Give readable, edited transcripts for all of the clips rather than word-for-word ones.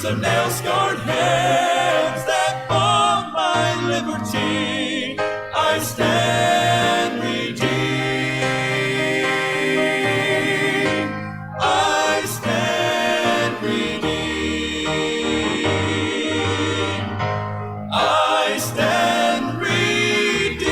some nail-scarred hands that bought my liberty. I stand redeemed. I stand redeemed. I stand redeemed.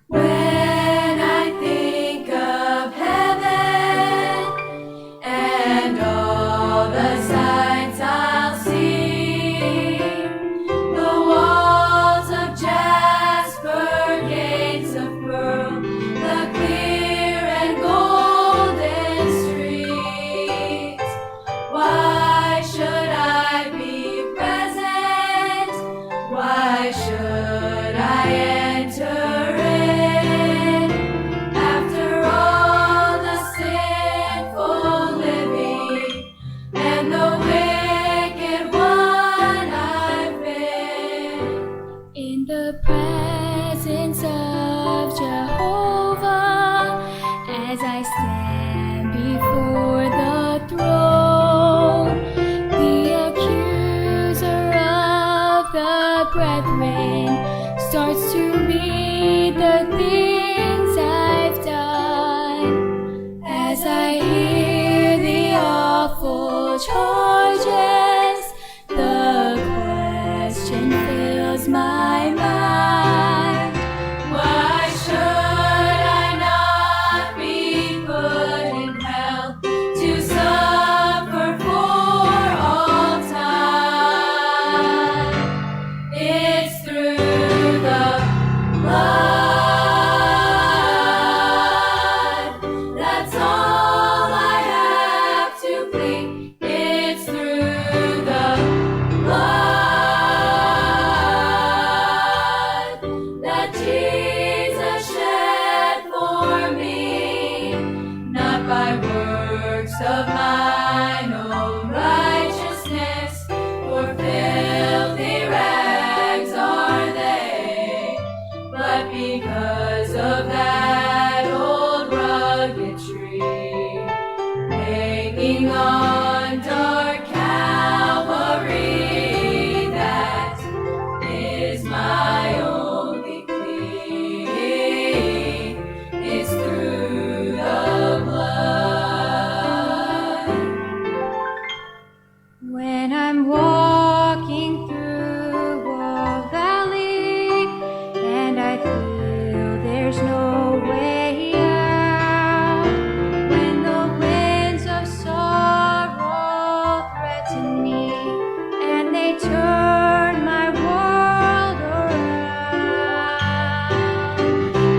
When I think of heaven and all the sights I'll see, the walls of jasper, gates of pearl, the clear and golden streets, why should I be present? Why should I enter in? After all the sinful living and the wicked one I've been, In the presence of Jehovah, as I stand before the throne, the accuser of the brethren starts to read the things I've done. As I hear the awful charges, the question fills my mind. why should I not be put in hell to suffer for all time? It's through the blood. That's all I have to plead. It's through the blood that Jesus shed for me, not by works of mine own righteousness, for filthy rags are they, but because of that old rugged tree hanging on dark Calvary. That is my only plea. It's through the blood. When I'm walking through a valley and I feel there's no way out, when the winds of sorrow threaten me and they turn my world around,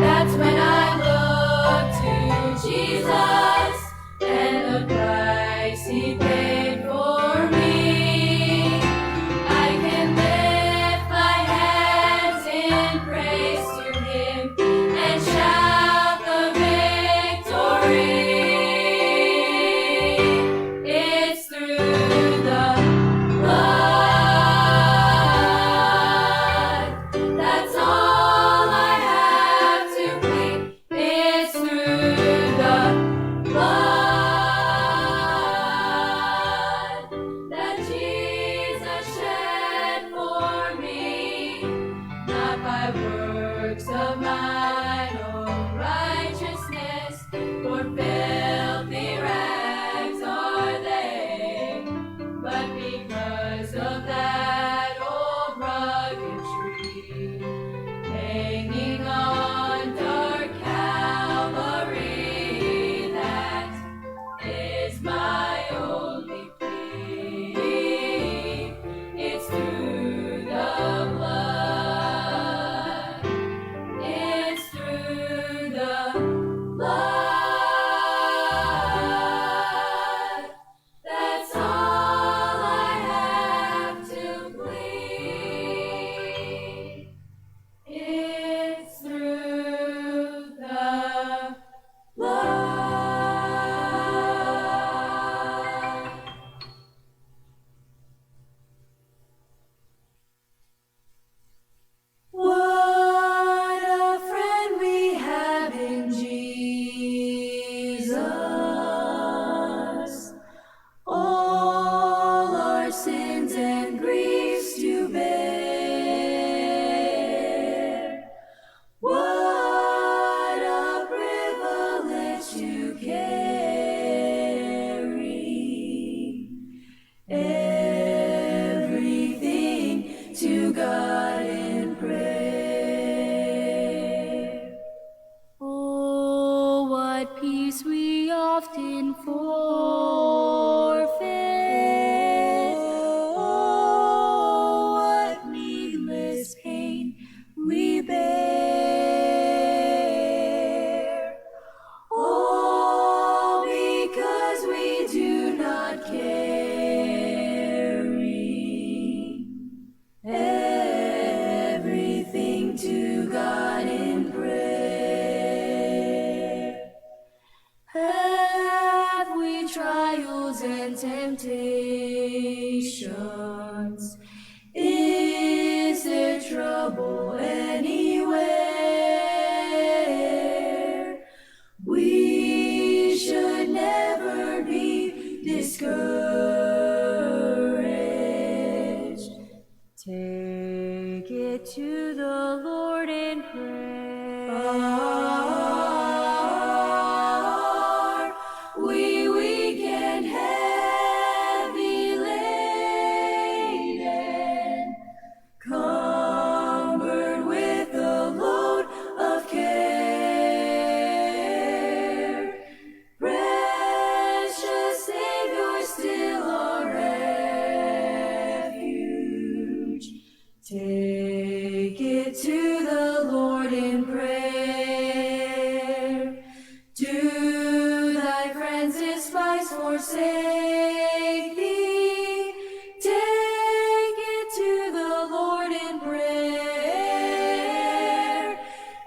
That's when I look to Jesus and the price He paid for me. I can lift my hands in praise to Him and shout the victory. It's through the blood. That's all I have to plead. It's through the blood that Jesus shed for me, not by works of mine own righteousness, for filthy rags are they, but because of that old rugged tree hanging on dark Calvary. That is my only plea. It's through the blood. It's through the blood. often forfeit. Oh, what needless pain we bear. All because we do not carry everything to God in prayer. Have we trials and temptations? Is there trouble anywhere? We should never be discouraged. Take it to the Lord in prayer. Are we weak and heavy laden, cumbered with the load of care? Precious Savior, still our refuge. Take it to the Lord in prayer. Do thy friends despise, forsake thee? Take it to the Lord in prayer.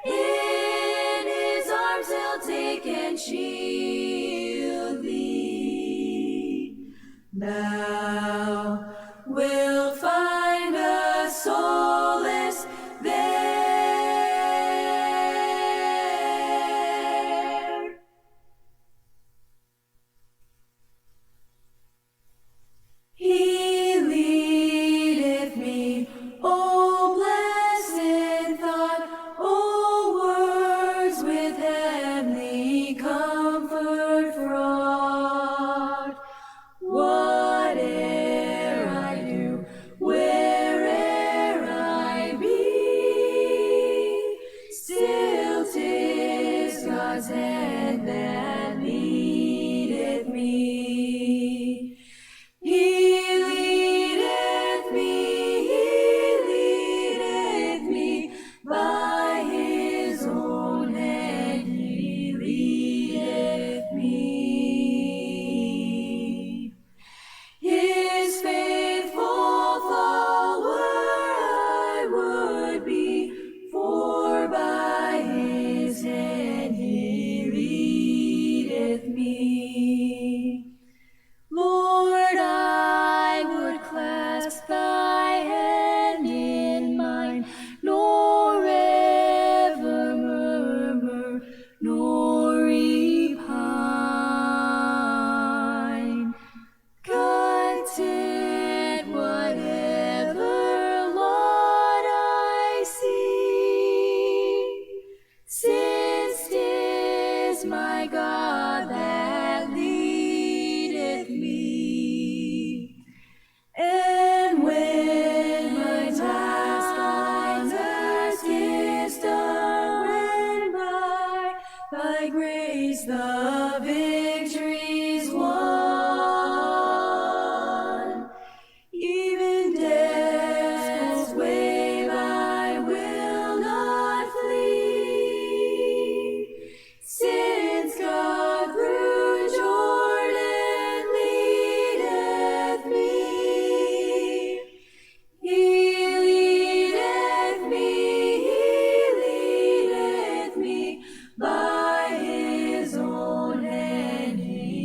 In his arms he'll take and shield thee. Thou wilt find a solace there. He leadeth me, O blessed thought, O words with heavenly comfort fraught. Whate'er I do, where'er I be, still 'tis God's hand that leadeth me. He leadeth me by his own hand. He leadeth me. His faithful follower I would be, for by his hand he leadeth me. Lord, I would clasp thy hand in mine, nor ever murmur, nor repine. Content whatever lot I see, since 'tis my God that leadeth me. And when my task on earth is done, when by thy grace the victory's won, even death's wave I will not flee, since God through Jordan leadeth me. He leadeth me by his own hand. He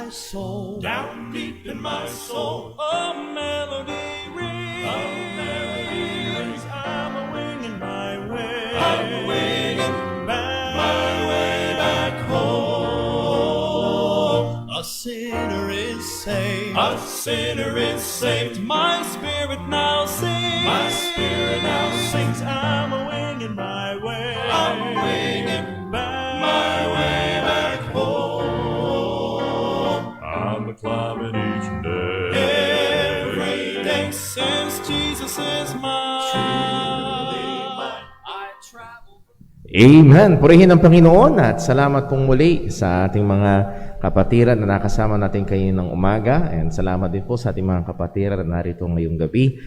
my soul, down deep in my soul, a melody rings. A melody rings. I'm a winging my way. I'm winging my way back home. A sinner is saved. A sinner is saved. My spirit now sings. My spirit now sings. I'm a winging my way. I'm winging my way back home. I'm a climbing each day. Every day since Jesus is mine. Truly mine. I travel. Amen. Purihin ang Panginoon at salamat pong muli sa ating mga kapatiran na nakasama natin kayo ng umaga, and salamat din po sa ating mga kapatiran na narito ngayong gabi.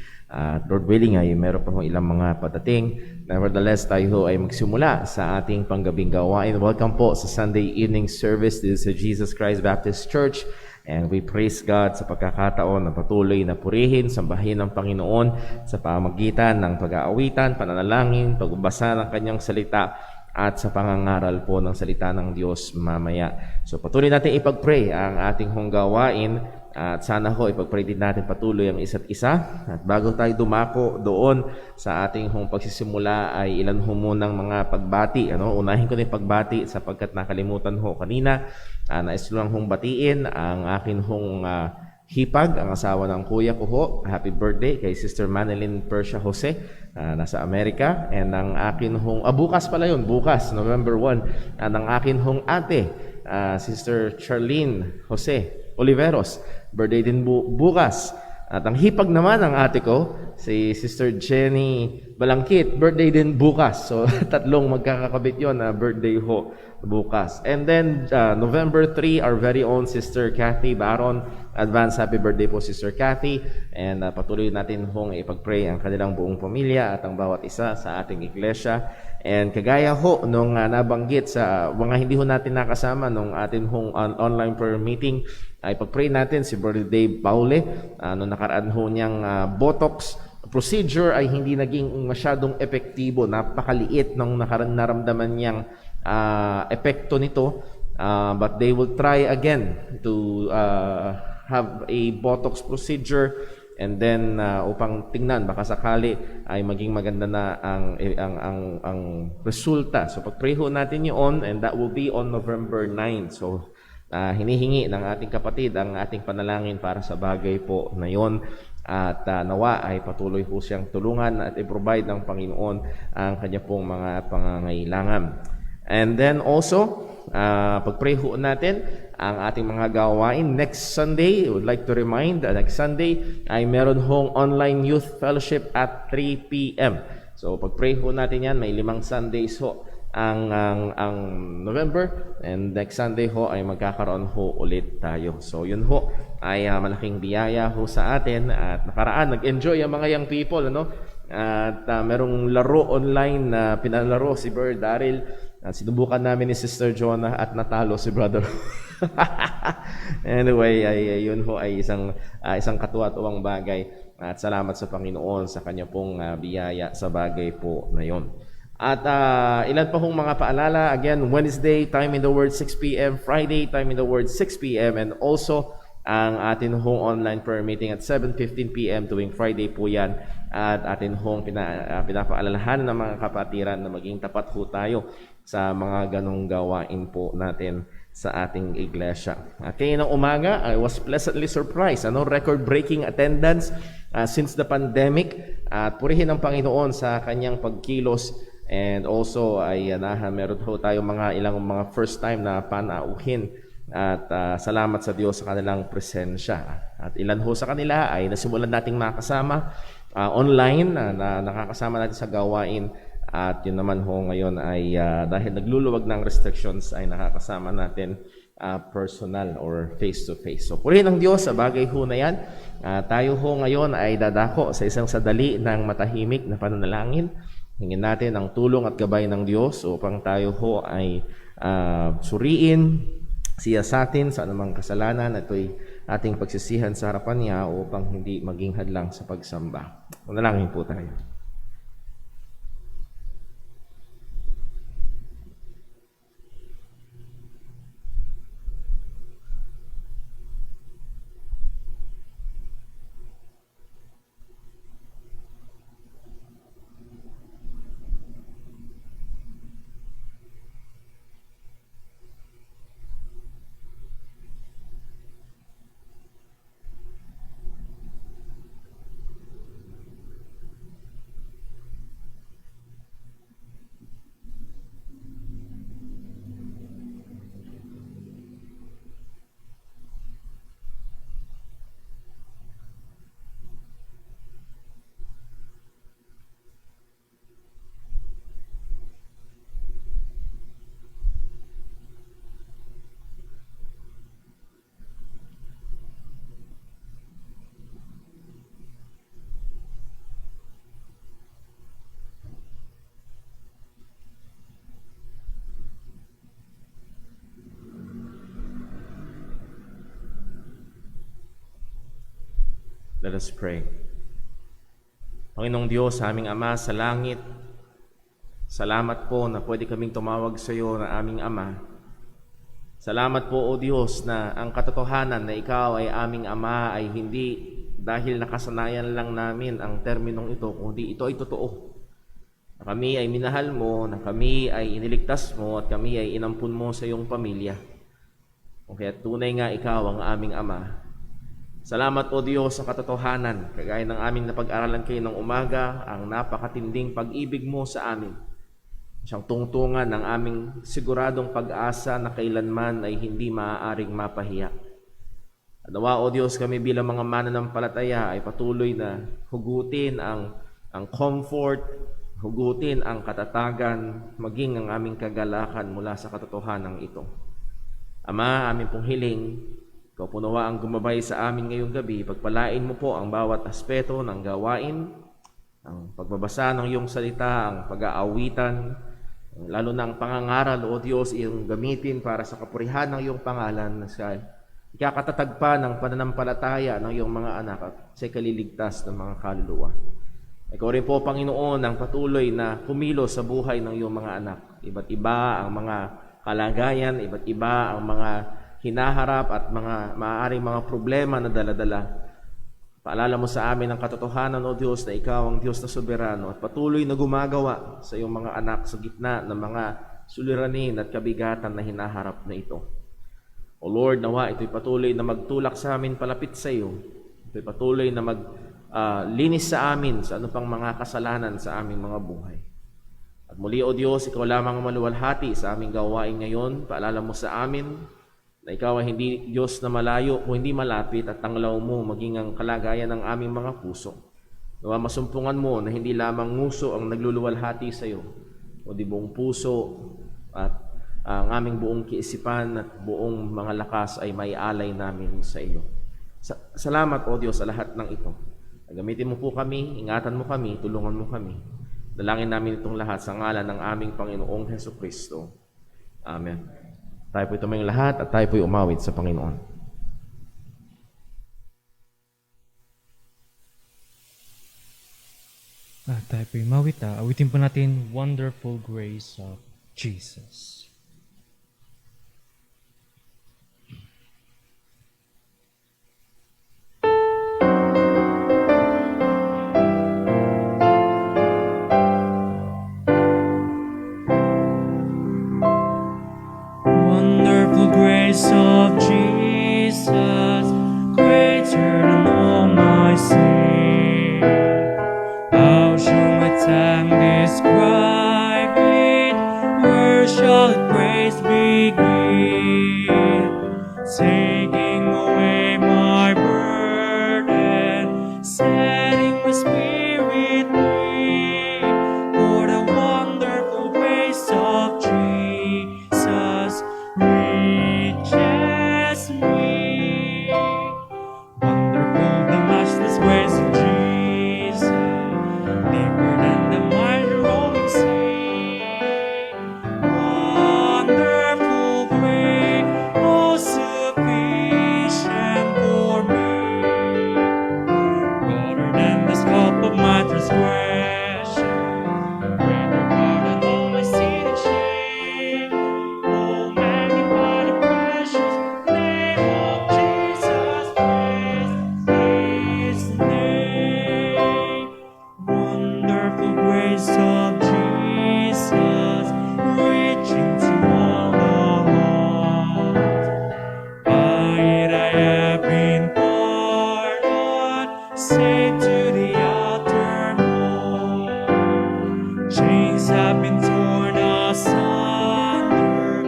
Lord willing ay meron pa po ilang mga padating. Nevertheless, tayo ay magsimula sa ating panggabing gawain. Welcome po sa Sunday evening service. This is the Jesus Christ Baptist Church. And we praise God sa pagkakataon na patuloy na purihin, sambahin ng Panginoon sa pamagitan ng pag-aawitan, pananalangin, pagbasa ng Kanyang salita, at sa pangangaral po ng salita ng Diyos mamaya. So patuloy natin ipag-pray ang ating hong gawain, at sana ho ipag-pray din natin patuloy ang isa't isa. At bago tayo dumako doon sa ating hong pagsisimula ay ilan ho munang mga pagbati. Unahin ko na yung pagbati sapagkat nakalimutan ho kanina. Nais lang hong batiin ang akin hong hipag, ang asawa ng kuya ko ho. Happy birthday kay Sister Manilyn Persia Jose, nasa Amerika. And ang akin hong, bukas pala yun, bukas, November 1. Ang akin hong ate, Sister Charlene Jose Oliveros, birthday din bukas. At ang hipag naman ng ate ko, si Sister Jenny Balangkit, birthday din bukas. So, tatlong magkakakabit yun na birthday ho bukas. And then, November 3, our very own Sister Kathy Baron. Advance happy birthday po, Sister Kathy. And patuloy natin hong ipag-pray ang kanilang buong pamilya at ang bawat isa sa ating iglesia. And kagaya ho nung nabanggit sa mga hindi ho natin nakasama nung atin hong online prayer meeting, ay pag-pray natin si Brother Dave Paule. Nung nakaraan ho niyang Botox procedure ay hindi naging masyadong epektibo. Napakaliit nung naramdaman niyang epekto nito. But they will try again to have a Botox procedure, and then upang tingnan baka sakali ay maging maganda na ang resulta. So pag-pray ho natin yun, and that will be on November 9. So hinihingi ng ating kapatid ang ating panalangin para sa bagay po na yon, at nawa ay patuloy po siyang tulungan at i-provide ng Panginoon ang kanya pong mga pangangailangan. And then also, pag-pray ho natin ang ating mga gawain. Next Sunday, I would like to remind, next Sunday ay meron hong online youth fellowship at 3 p.m. So pag-pray ho natin yan, may 5 Sundays ho ang November, and next Sunday ho ay magkakaroon ho ulit tayo. So yun ho ay malaking biyaya ho sa atin, at nakaraan nag-enjoy ang mga young people, at merong laro online na pinalaro si Brother Daryl, at sinubukan namin ni Sister Jonah at natalo si Brother. Anyway, yun ho ay isang katuwa-tuwang bagay, at salamat sa Panginoon sa kanya pong biyaya sa bagay po na yon. At ilan pa hong mga paalala. Again, Wednesday, time in the Word, 6 p.m. Friday, time in the Word, 6 p.m. And also, ang atin hong online prayer meeting at 7:15 p.m. tuwing Friday po yan. At atin hong pinapaalalahan ng mga kapatiran na maging tapat ho tayo sa mga ganong gawain po natin sa ating iglesia. At kayo ng umaga, I was pleasantly surprised. Record-breaking attendance since the pandemic. At purihin ang Panginoon sa kanyang pagkilos. And also ay meron ho tayo ilang mga first time na panauhin, at salamat sa Diyos sa kanilang presensya. At ilan ho sa kanila ay nasimulan nating makasama online na nakakasama natin sa gawain, at yun naman ho ngayon ay dahil nagluluwag ng restrictions ay nakakasama natin personal or face to face. So purihin ang Diyos sa bagay ho na yan. Tayo ho ngayon ay dadako sa isang sadali ng matahimik na pananalangin. Hingin natin ang tulong at gabay ng Diyos upang tayo ho ay suriin siya sa atin sa anumang kasalanan, at ito'y ating pagsisihan sa harapan niya upang hindi maging hadlang sa pagsamba. Manalangin po tayo. Let us pray. Panginoong Diyos, aming Ama sa langit, salamat po na pwede kaming tumawag sa iyo na aming Ama. Salamat po, O Diyos, na ang katotohanan na Ikaw ay aming Ama ay hindi dahil nakasanayan lang namin ang terminong ito, kundi ito ay totoo. Na kami ay minahal mo, na kami ay iniligtas mo, at kami ay inampun mo sa iyong pamilya. Kaya tunay nga Ikaw ang aming Ama. Salamat o Diyos sa katotohanan, kagaya ng aming napag-aralan kayo ng umaga, ang napakatinding pag-ibig mo sa amin. Siyang tungtungan ng aming siguradong pag-asa na kailanman ay hindi maaaring mapahiya. At nawa o Diyos, kami bilang mga mananampalataya ay patuloy na hugutin ang comfort, hugutin ang katatagan, maging ang aming kagalakan mula sa katotohanan ito. Ama, aming pong hiling, Ikaw po nawa ang gumabay sa amin ngayong gabi. Pagpalain mo po ang bawat aspeto ng gawain, ang pagbabasa ng iyong salita, ang pag-aawitan, lalo na ang pangangaral, O Diyos, iyong gamitin para sa kapurihan ng iyong pangalan sa ikakatatag pa ng pananampalataya ng iyong mga anak at sa ikaliligtas ng mga kaluluwa. Ikaw rin po, Panginoon, ang patuloy na kumilos sa buhay ng iyong mga anak. Iba't iba ang mga kalagayan, iba't iba ang mga hinaharap at mga maaaring mga problema na dala-dala. Paalala mo sa amin ang katotohanan, O Diyos, na Ikaw ang Diyos na soberano at patuloy na gumagawa sa iyong mga anak sa gitna ng mga suliranin at kabigatan na hinaharap na ito. O Lord, nawa ito'y patuloy na magtulak sa amin palapit sa iyo. Ito'y patuloy na maglinis sa amin sa ano pang mga kasalanan sa aming mga buhay. At muli, O Diyos, Ikaw lamang ang maluwalhati sa aming gawain ngayon. Paalala mo sa amin na Ikaw ay hindi Diyos na malayo o hindi malapit at tanglaw mo maging ang kalagayan ng aming mga puso. Nawa masumpungan mo na hindi lamang nguso ang nagluluwalhati sa iyo, o di buong puso at ang aming buong kiisipan at buong mga lakas ay may alay namin sa iyo. Salamat, O Diyos, sa lahat ng ito. Gamitin mo po kami, ingatan mo kami, tulungan mo kami. Dalangin namin itong lahat sa ngalan ng aming Panginoong Hesukristo. Amen. Tayo po'y tumayong lahat at tayo po'y umawit sa Panginoon. Tayo po'y umawit. Awitin po natin Wonderful Grace of Jesus. Wonderful grace of Jesus, greater than all my sin. How shall my tongue describe it? Where shall its praise begin? Taking away my burden, setting my spirit free. For the wonderful grace of Jesus reaches me. Wonderful, the matchless grace of Jesus, deeper than the mighty rolling sea. Wonderful grace, oh sufficient for me. Broader than the scope of my transgression, greater far than all my sin and shame. Oh, magnify the precious name of Jesus, praise His name. Wonderful grace of Jesus, reaching to all the lost. By it I have been pardoned, saved to the uttermost. Chains have been torn asunder,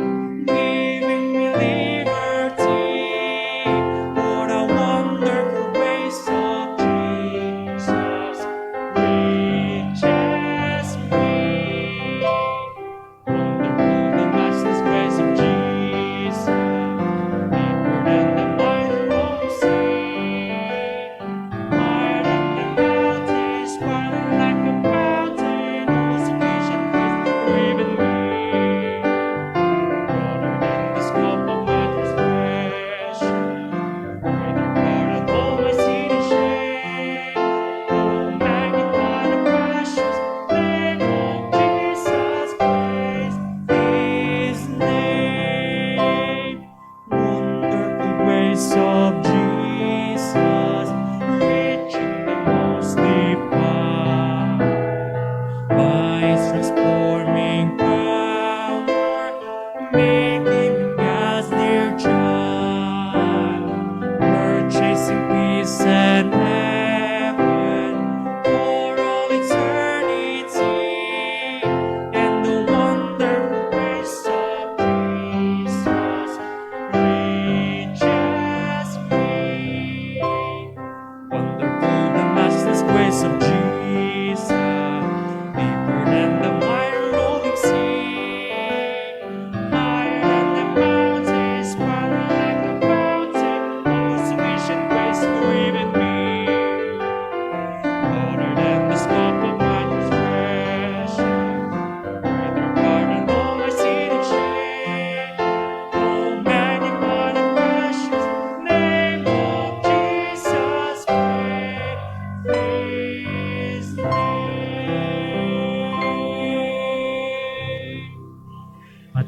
giving me liberty. For the wonderful grace of Jesus reaches me. Wonderful, the matchless grace of Jesus, deeper than the mighty rolling sea, higher than the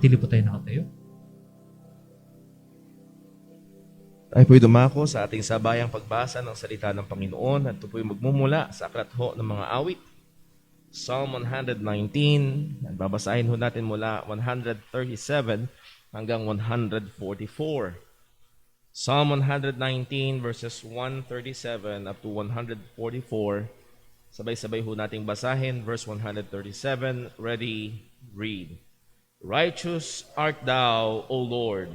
manatili po tayo nakatayo. Tayo po'y dumako sa ating sabayang pagbasa ng salita ng Panginoon at ito po'y magmumula sa aklat ho ng mga awit. Psalm 119, at babasahin ho natin mula 137 hanggang 144. Psalm 119 verses 137 up to 144. Sabay-sabay ho nating basahin. Verse 137, ready, read. Righteous art thou, O Lord,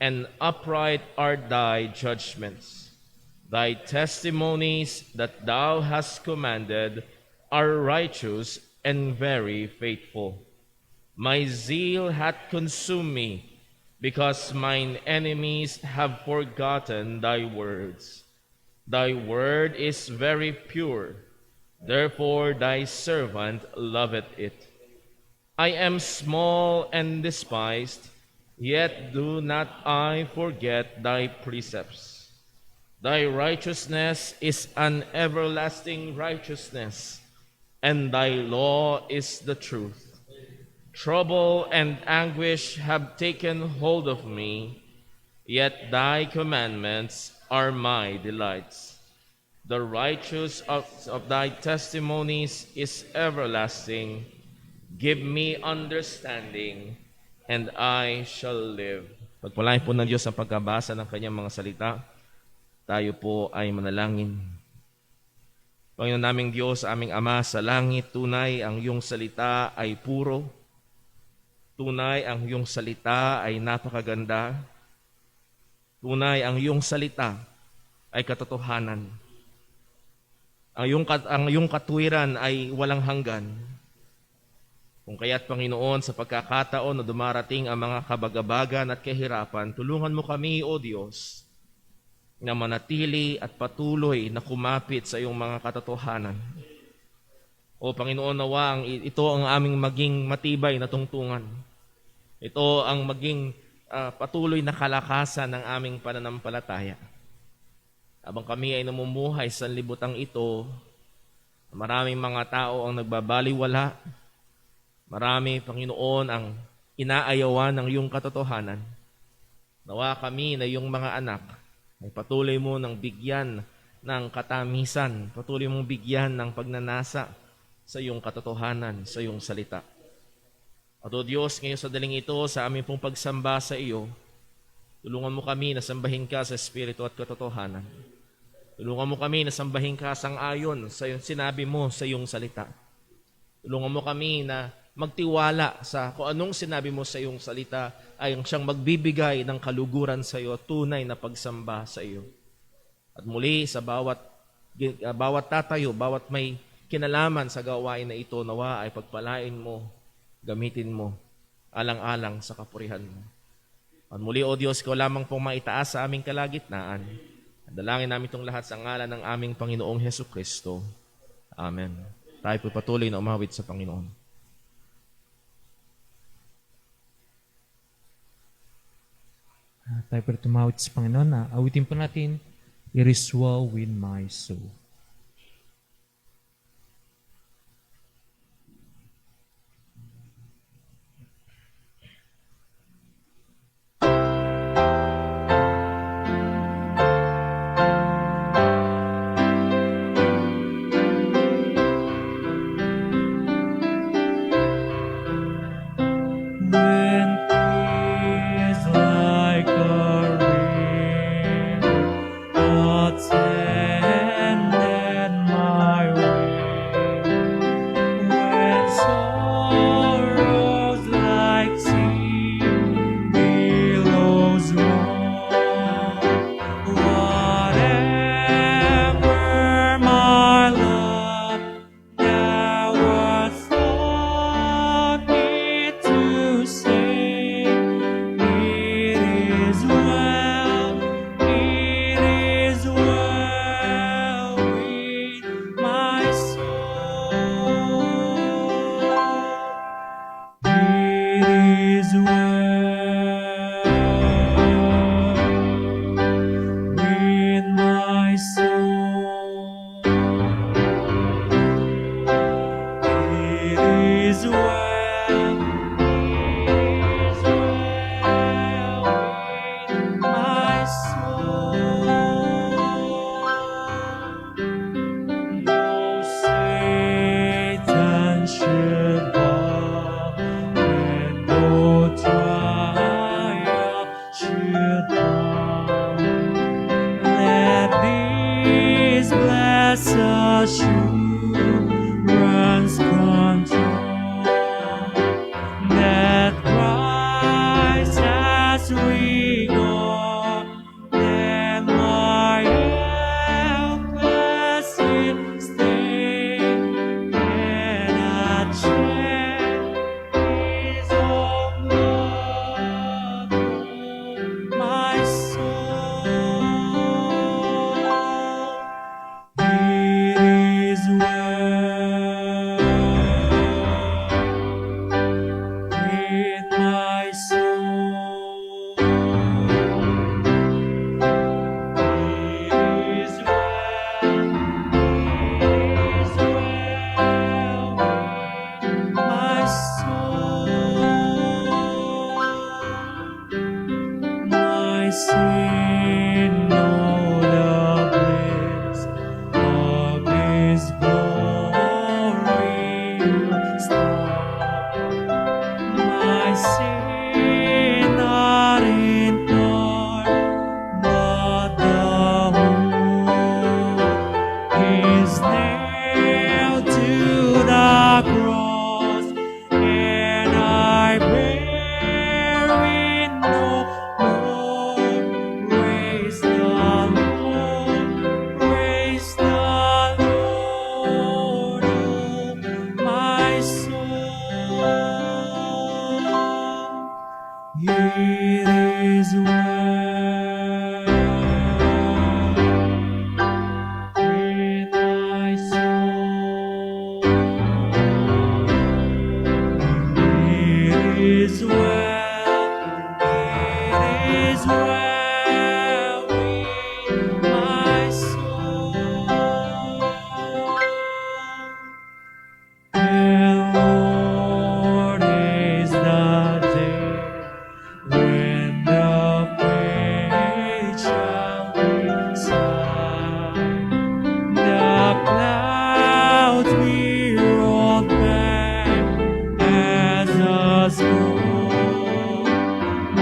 and upright are thy judgments. Thy testimonies that thou hast commanded are righteous and very faithful. My zeal hath consumed me, because mine enemies have forgotten thy words. Thy word is very pure, therefore thy servant loveth it. I am small and despised, yet do not I forget thy precepts. Thy righteousness is an everlasting righteousness, and thy law is the truth. Trouble and anguish have taken hold of me, yet thy commandments are my delights. The righteous of thy testimonies is everlasting. Give me understanding, and I shall live. Pagpalain po ng Diyos ang pagkabasa ng kanyang mga salita. Tayo po ay manalangin. Panginoon naming Diyos, aming Ama sa langit, tunay ang iyong salita ay puro. Tunay ang iyong salita ay napakaganda. Tunay ang iyong salita ay katotohanan. Ang iyong katwiran ay walang hanggan. Kung kaya't Panginoon, sa pagkakataon na dumarating ang mga kabagabagan at kahirapan, tulungan mo kami, O Diyos, na manatili at patuloy na kumapit sa iyong mga katotohanan. O Panginoon, nawa ito ang aming maging matibay na tungtungan. Ito ang maging patuloy na kalakasan ng aming pananampalataya. Habang kami ay namumuhay sa libutang ito, maraming mga tao ang nagbabaliwala. Marami, Panginoon, ang inaayawan ng iyong katotohanan. Nawa kami na iyong mga anak ay patuloy mo ng bigyan ng katamisan, patuloy mong bigyan ng pagnanasa sa iyong katotohanan, sa iyong salita. At O Diyos, ngayon sa daling ito, sa aming pong pagsamba sa iyo, tulungan mo kami na sambahin ka sa Espiritu at katotohanan. Tulungan mo kami na sambahin ka sang-ayon sa iyong sinabi mo sa iyong salita. Tulungan mo kami na magtiwala sa kung anong sinabi mo sa iyong salita ay siyang magbibigay ng kaluguran sa iyo, tunay na pagsamba sa iyo. At muli sa bawat tatayo, bawat may kinalaman sa gawain na ito, nawa ay pagpalain mo, gamitin mo, alang-alang sa kapurihan mo. At muli, O Diyos, ko lamang pong maitaas sa aming kalagitnaan. Dalangin namin itong lahat sa ngalan ng aming Panginoong Hesukristo. Amen. Tayo po patuloy na umawit sa Panginoon. Tayo po tumawit sa Panginoon na awitin po natin, It is well with my soul. When peace like a river, thoughts and assurance control that Christ has we go, then my helpless instinct cannot check His own blood on my soul. It is well with my soul. It is well with my soul. My sin know the bliss of His glorious love. My sin not in part, but the whole is nailed to the cross, and I bear it no more. Praise the Lord, praise the Lord, oh my soul. It is well with my soul. It is well with my soul. And Lord is the day when the faith shall be sight. The clouds be rolled back as us go.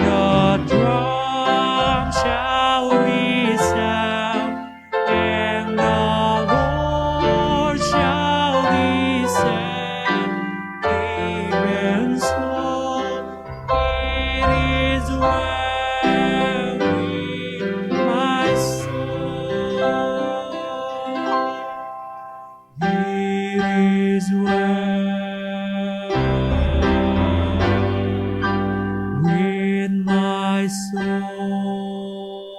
The drum shall resound, and the Lord shall descend. Even so, it is well with my soul. It is well with my soul.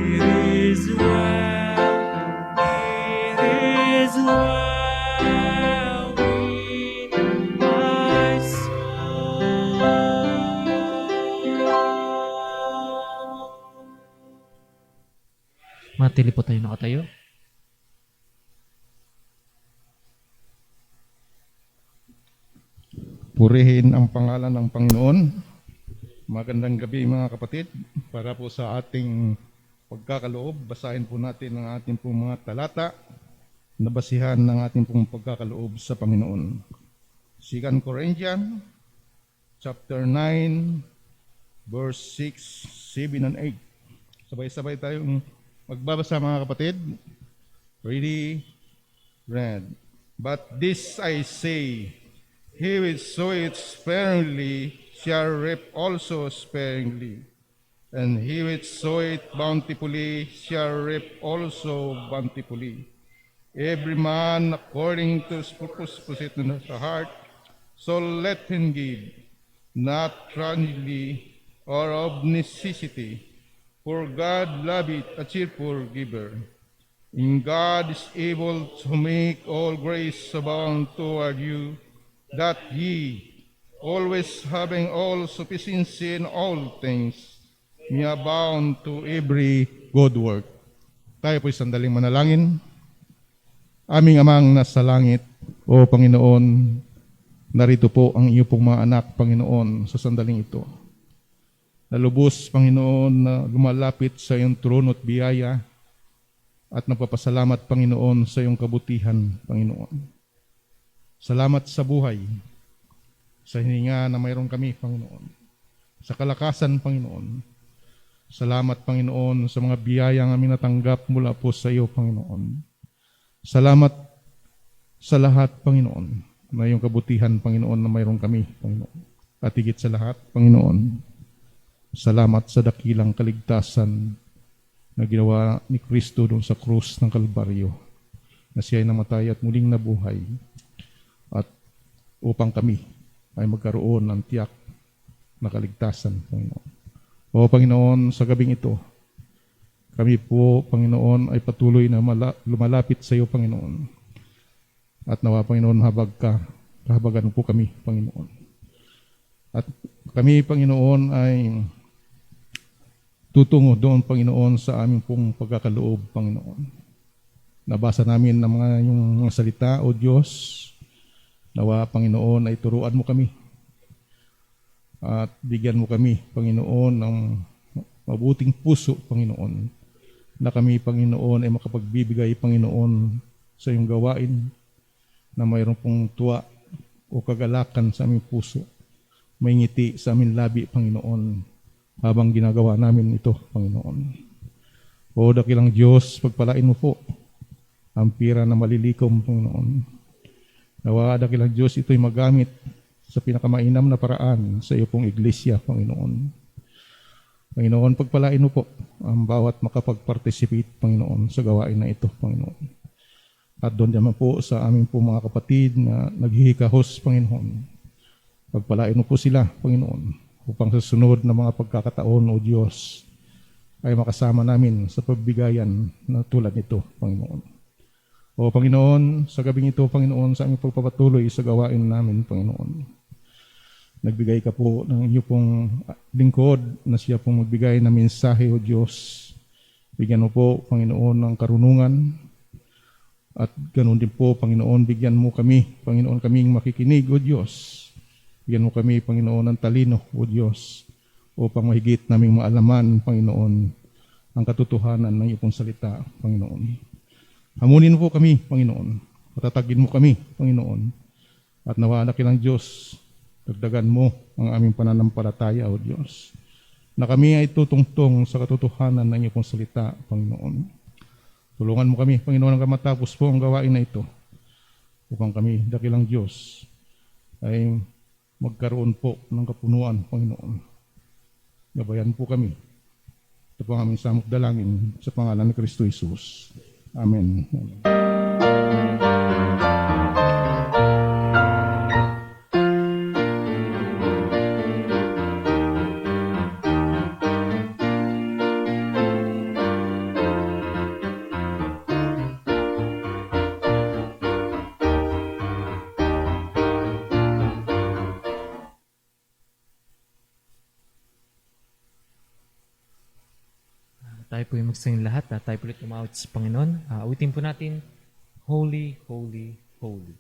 It is well with my soul. Matili po tayo nakatayo. Purihin ang pangalan ng Panginoon. Magandang gabi mga kapatid. Para po sa ating pagkakaloob, basahin po natin ang ating pong mga talata na basihan ng ating pong pagkakaloob sa Panginoon. 2 Corinthians chapter 9 verse 6, 7 and 8. Sabay-sabay tayong magbabasa mga kapatid. Ready? Read. But this I say, he which soweth sparingly shall reap also sparingly, and he which soweth bountifully shall reap also bountifully. Every man according to his purpose putteth in his heart, so let him give, not grudgingly or of necessity, for God loveth a cheerful giver. And God is able to make all grace abound toward you, that ye, always having all sufficiency in all things, may abound to every good work. Tayo po'y sandaling manalangin. Aming Amang nasa langit, O Panginoon, narito po ang iyo pong mga anak, Panginoon, sa sandaling ito. Nalubos, Panginoon, na lumalapit sa iyong trono at biyaya, at nagpapasalamat, Panginoon, sa iyong kabutihan, Panginoon. Salamat sa buhay, sa hininga na mayroon kami, Panginoon. Sa kalakasan, Panginoon. Salamat, Panginoon, sa mga biyayang aming natanggap mula po sa iyo, Panginoon. Salamat sa lahat, Panginoon, na iyong kabutihan, Panginoon, na mayroon kami, Panginoon. At higit sa lahat, Panginoon, salamat sa dakilang kaligtasan na ginawa ni Kristo doon sa krus ng Kalbaryo, na siya ay namatay at muling nabuhay, at upang kami ay magkaroon ng tiyak na kaligtasan, Panginoon. O Panginoon, sa gabing ito, kami po, Panginoon, ay patuloy na lumalapit sa iyo, Panginoon. At nawa, Panginoon, kahabagan po kami, Panginoon. At kami, Panginoon, ay tutungo doon, Panginoon, sa aming pong pagkakaloob, Panginoon. Nabasa namin ng yung mga salita, O Diyos, nawa, Panginoon, ay turuan mo kami. At bigyan mo kami, Panginoon, ng mabuting puso, Panginoon, na kami, Panginoon, ay makapagbibigay, Panginoon, sa iyong gawain na mayroon pong tuwa o kagalakan sa aming puso. May ngiti sa aming labi, Panginoon, habang ginagawa namin ito, Panginoon. O dakilang Diyos, pagpalain mo po ang pira na malilikom, Panginoon. Nawa, dakilang Diyos, ito'y magamit sa pinakamainam na paraan sa iyo pong iglesia, Panginoon. Panginoon, pagpalain mo po ang bawat makapag-participate, Panginoon, sa gawain na ito, Panginoon. At doon naman po sa aming po mga kapatid na naghihikahos, Panginoon. Pagpalain mo po sila, Panginoon, upang sa sunod na mga pagkakataon, O Diyos, ay makasama namin sa pagbigayan na tulad nito, Panginoon. O Panginoon, sa gabing ito, Panginoon, sa aming pagpapatuloy sa gawain namin, Panginoon. Nagbigay ka po ng iyo pong lingkod na siya pong magbigay ng mensahe, O Diyos. Bigyan mo po, Panginoon, ng karunungan. At ganoon din po, Panginoon, bigyan mo kami, Panginoon, kaming makikinig, O Diyos. Bigyan mo kami, Panginoon, ng talino, O Diyos, upang mahigit naming maalaman, Panginoon, ang katotohanan ng iyong salita, Panginoon. Hamunin mo po kami, Panginoon. Patatagin mo kami, Panginoon. At nawa kilang Diyos, dagdagan mo ang aming pananampalataya, O Diyos, na kami ay tutungtong sa katotohanan ng iyong salita, Panginoon. Tulungan mo kami, Panginoon, hanggang matapos po ang gawain na ito, upang kami, dakilang Diyos, ay magkaroon po ng kapunuan, Panginoon. Gabayan po kami. Ito po ang aming samot dalangin sa pangalan ni Kristo Jesus. Amen. Tayo po yung magsing lahat. Tayo po ulit umawit sa Panginoon. Awitin po natin, Holy, Holy, Holy.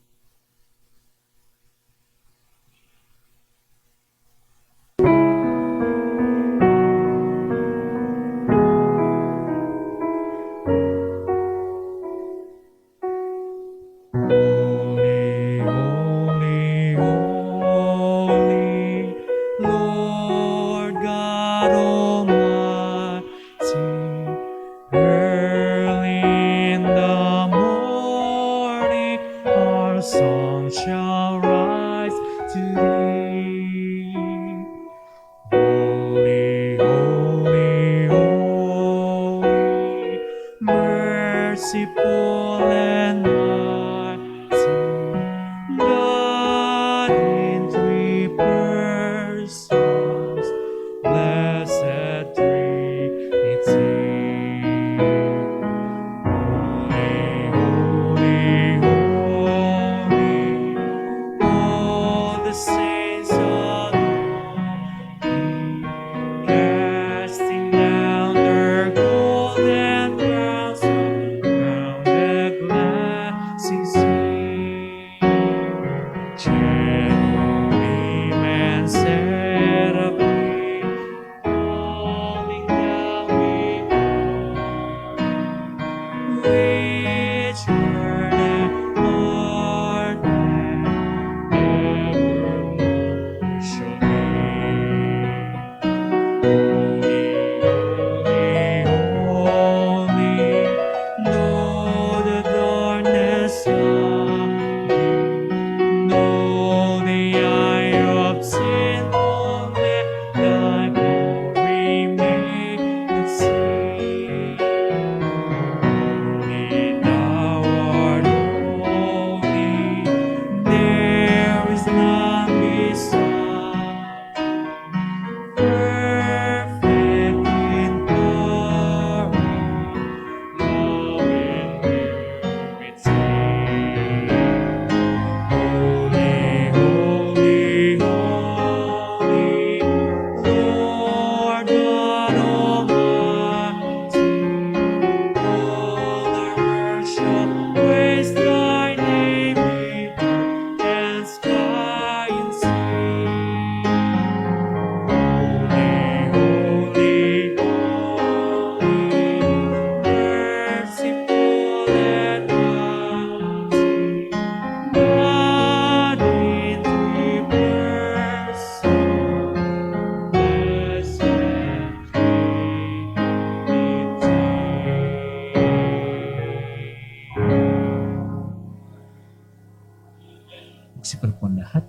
Magsipal po ang lahat.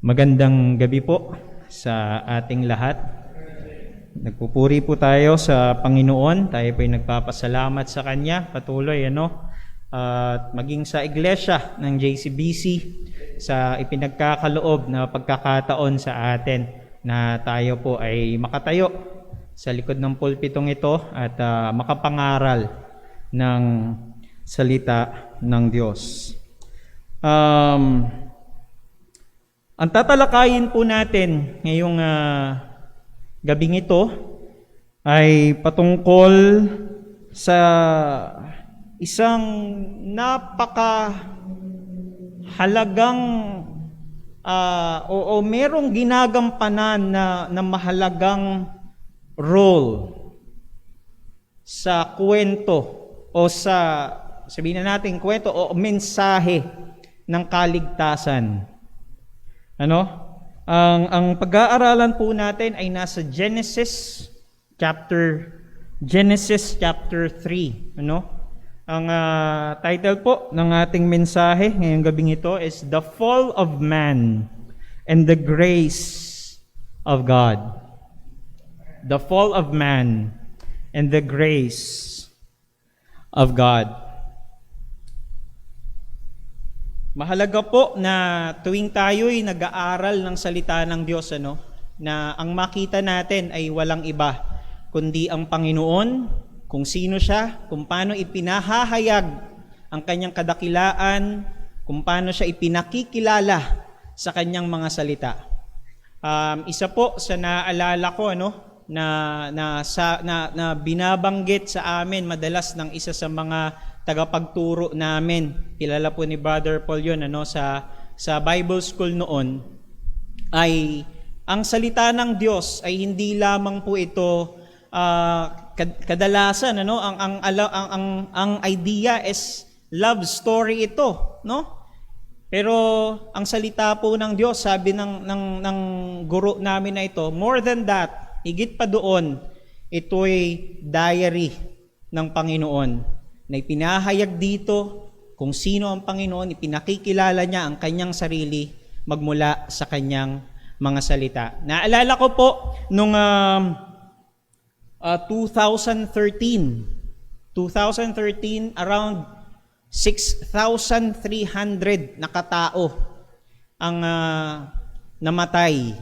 Magandang gabi po sa ating lahat. Nagpupuri po tayo sa Panginoon. Tayo po ay nagpapasalamat sa Kanya patuloy, at maging sa iglesia ng JCBC sa ipinagkakaloob na pagkakataon sa atin na tayo po ay makatayo sa likod ng pulpitong ito at makapangaral ng salita ng Diyos. Ang tatalakayin po natin ngayong gabing ito ay patungkol sa isang napakahalagang o merong ginagampanan na mahalagang role sa kwento o sa, sabihin na natin, kwento o mensahe ng kaligtasan. Ang pag-aaralan po natin ay nasa Genesis chapter 3, Ang title po ng ating mensahe ngayong gabing ito is The Fall of Man and the Grace of God. The Fall of Man and the Grace of God. Mahalaga po na tuwing tayo'y nag-aaral ng salita ng Diyos, na ang makita natin ay walang iba kundi ang Panginoon, kung sino siya, kung paano ipinahahayag ang kanyang kadakilaan, kung paano siya ipinakikilala sa kanyang mga salita. Isa po sa naalala ko na binabanggit sa amin madalas ng isa sa mga tagapagturo namin. Kilala po ni Brother Paul yun, sa Bible School noon, ay ang salita ng Diyos ay hindi lamang po ito kadalasan, ang idea is love story ito, Pero ang salita po ng Diyos, sabi ng guro namin na ito, more than that, higit pa doon, ito'y diary ng Panginoon na ipinahayag dito kung sino ang Panginoon, ipinakikilala niya ang kanyang sarili magmula sa kanyang mga salita. Naalala ko po nung 2013, around 6,300 na katao ang namatay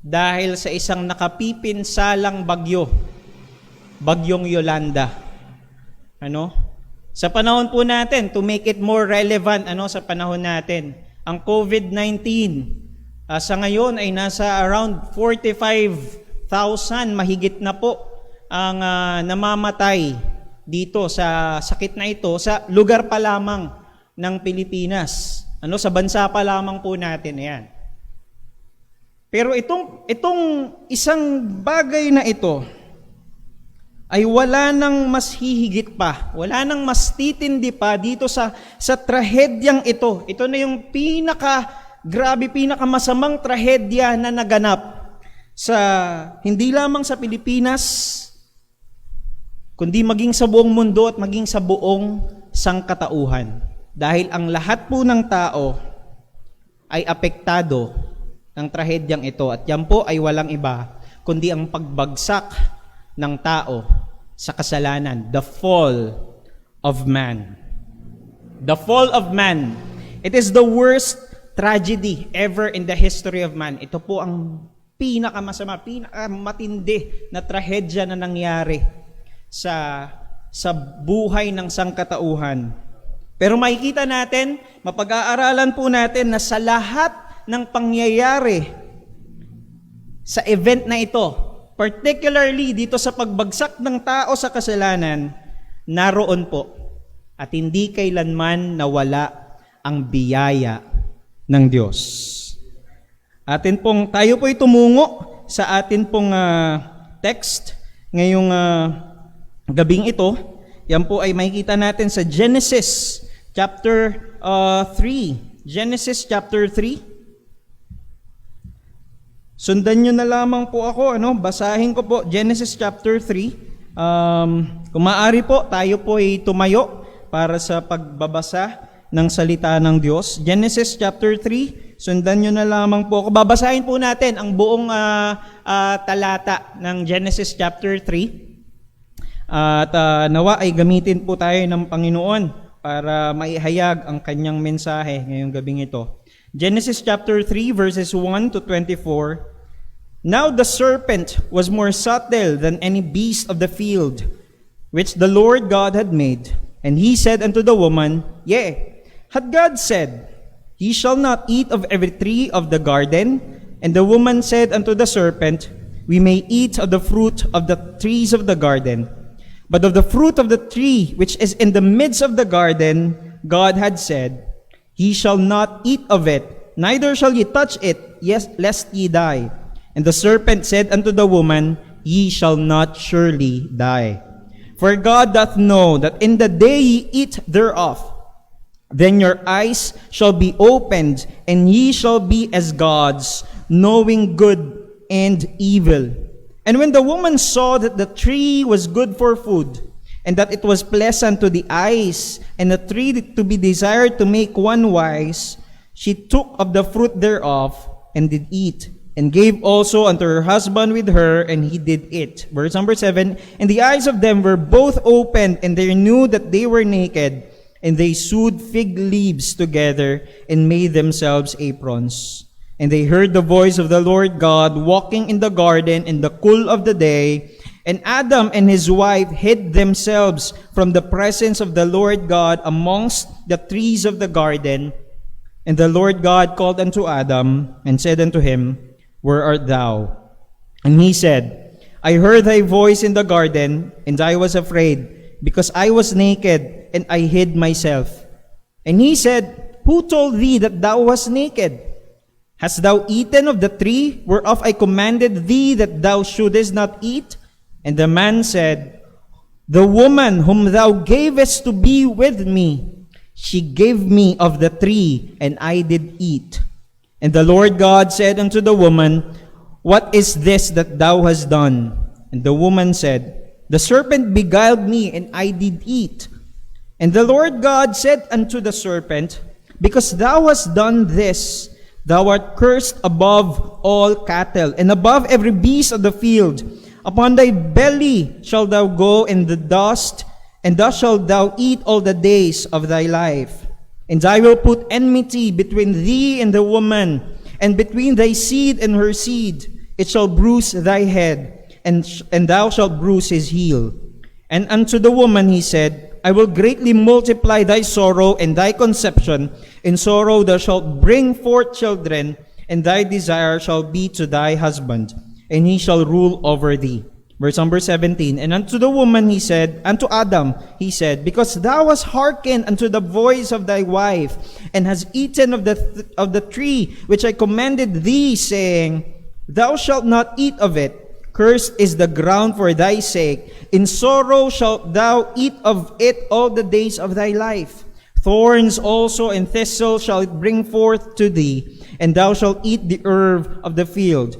dahil sa isang nakapipinsalang bagyong Yolanda. Sa panahon po natin, to make it more relevant sa panahon natin, ang COVID-19 sa ngayon ay nasa around 45,000 mahigit na po ang namamatay dito sa sakit na ito sa lugar pa lamang ng Pilipinas. Sa bansa pa lamang po natin yan. Pero itong isang bagay na ito ay wala nang mas hihigit pa, wala nang mas titindi pa dito sa trahedyang ito. Ito na yung pinakamasamang trahedya na naganap hindi lamang sa Pilipinas, kundi maging sa buong mundo at maging sa buong sangkatauhan. Dahil ang lahat po ng tao ay apektado ng trahedyang ito. At yan po ay walang iba, kundi ang pagbagsak ng tao sa kasalanan. The fall of man. The fall of man. It is the worst tragedy ever in the history of man. Ito po ang pinakamasama, pinakamatindi na trahedya na nangyari sa buhay ng sangkatauhan. Pero makikita natin, mapag-aaralan po natin na sa lahat ng pangyayari sa event na ito, particularly dito sa pagbagsak ng tao sa kasalanan, naroon po at hindi kailanman nawala ang biyaya ng Diyos. Tayo po'y tumungo sa atin pong text ngayong gabing ito. Yan po ay makikita natin sa Genesis chapter 3. Genesis chapter 3. Sundan nyo na lamang po ako, basahin ko po Genesis chapter 3. Kung maaari po, tayo po ay tumayo para sa pagbabasa ng salita ng Diyos. Genesis chapter 3, sundan nyo na lamang po ako. Babasahin po natin ang buong talata ng Genesis chapter 3. At nawa ay gamitin po tayo ng Panginoon para maihayag ang kanyang mensahe ngayong gabing ito. Genesis chapter 3 verses 1 to 24. Now the serpent was more subtle than any beast of the field, which the Lord God had made. And he said unto the woman, Yea, had God said, Ye shall not eat of every tree of the garden? And the woman said unto the serpent, We may eat of the fruit of the trees of the garden. But of the fruit of the tree which is in the midst of the garden, God had said, Ye shall not eat of it, neither shall ye touch it, yes, lest ye die. And the serpent said unto the woman, Ye shall not surely die. For God doth know that in the day ye eat thereof, then your eyes shall be opened, and ye shall be as gods, knowing good and evil. And when the woman saw that the tree was good for food, and that it was pleasant to the eyes, and a tree to be desired to make one wise, she took of the fruit thereof, and did eat, and gave also unto her husband with her, and he did eat. Verse number 7, And the eyes of them were both opened, and they knew that they were naked, and they sewed fig leaves together, and made themselves aprons. And they heard the voice of the Lord God walking in the garden in the cool of the day, and Adam and his wife hid themselves from the presence of the Lord God amongst the trees of the garden. And the Lord God called unto Adam, and said unto him, Where art thou? And he said, I heard thy voice in the garden, and I was afraid, because I was naked, and I hid myself. And he said, Who told thee that thou wast naked? Hast thou eaten of the tree whereof I commanded thee that thou shouldest not eat? And the man said, The woman whom thou gavest to be with me, she gave me of the tree, and I did eat. And the Lord God said unto the woman, What is this that thou hast done? And the woman said, The serpent beguiled me, and I did eat. And the Lord God said unto the serpent, Because thou hast done this, thou art cursed above all cattle, and above every beast of the field. Upon thy belly shalt thou go in the dust, and thus shalt thou eat all the days of thy life. And I will put enmity between thee and the woman, and between thy seed and her seed. It shall bruise thy head, and thou shalt bruise his heel. And unto the woman he said, I will greatly multiply thy sorrow and thy conception. In sorrow thou shalt bring forth children, and thy desire shall be to thy husband, and he shall rule over thee. Verse number 17, And unto the woman he said, unto Adam he said, Because thou hast hearkened unto the voice of thy wife, and hast eaten of the tree which I commanded thee, saying, Thou shalt not eat of it. Cursed is the ground for thy sake. In sorrow shalt thou eat of it all the days of thy life. Thorns also and thistles shall it bring forth to thee, and thou shalt eat the herb of the field.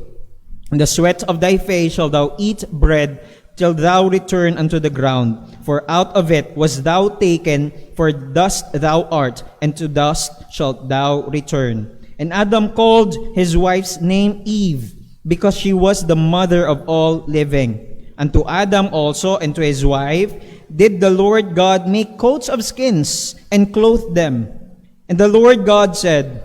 In the sweat of thy face shalt thou eat bread, till thou return unto the ground. For out of it was thou taken, for dust thou art, and to dust shalt thou return. And Adam called his wife's name Eve, because she was the mother of all living. Unto Adam also and to his wife did the Lord God make coats of skins, and clothe them. And the Lord God said,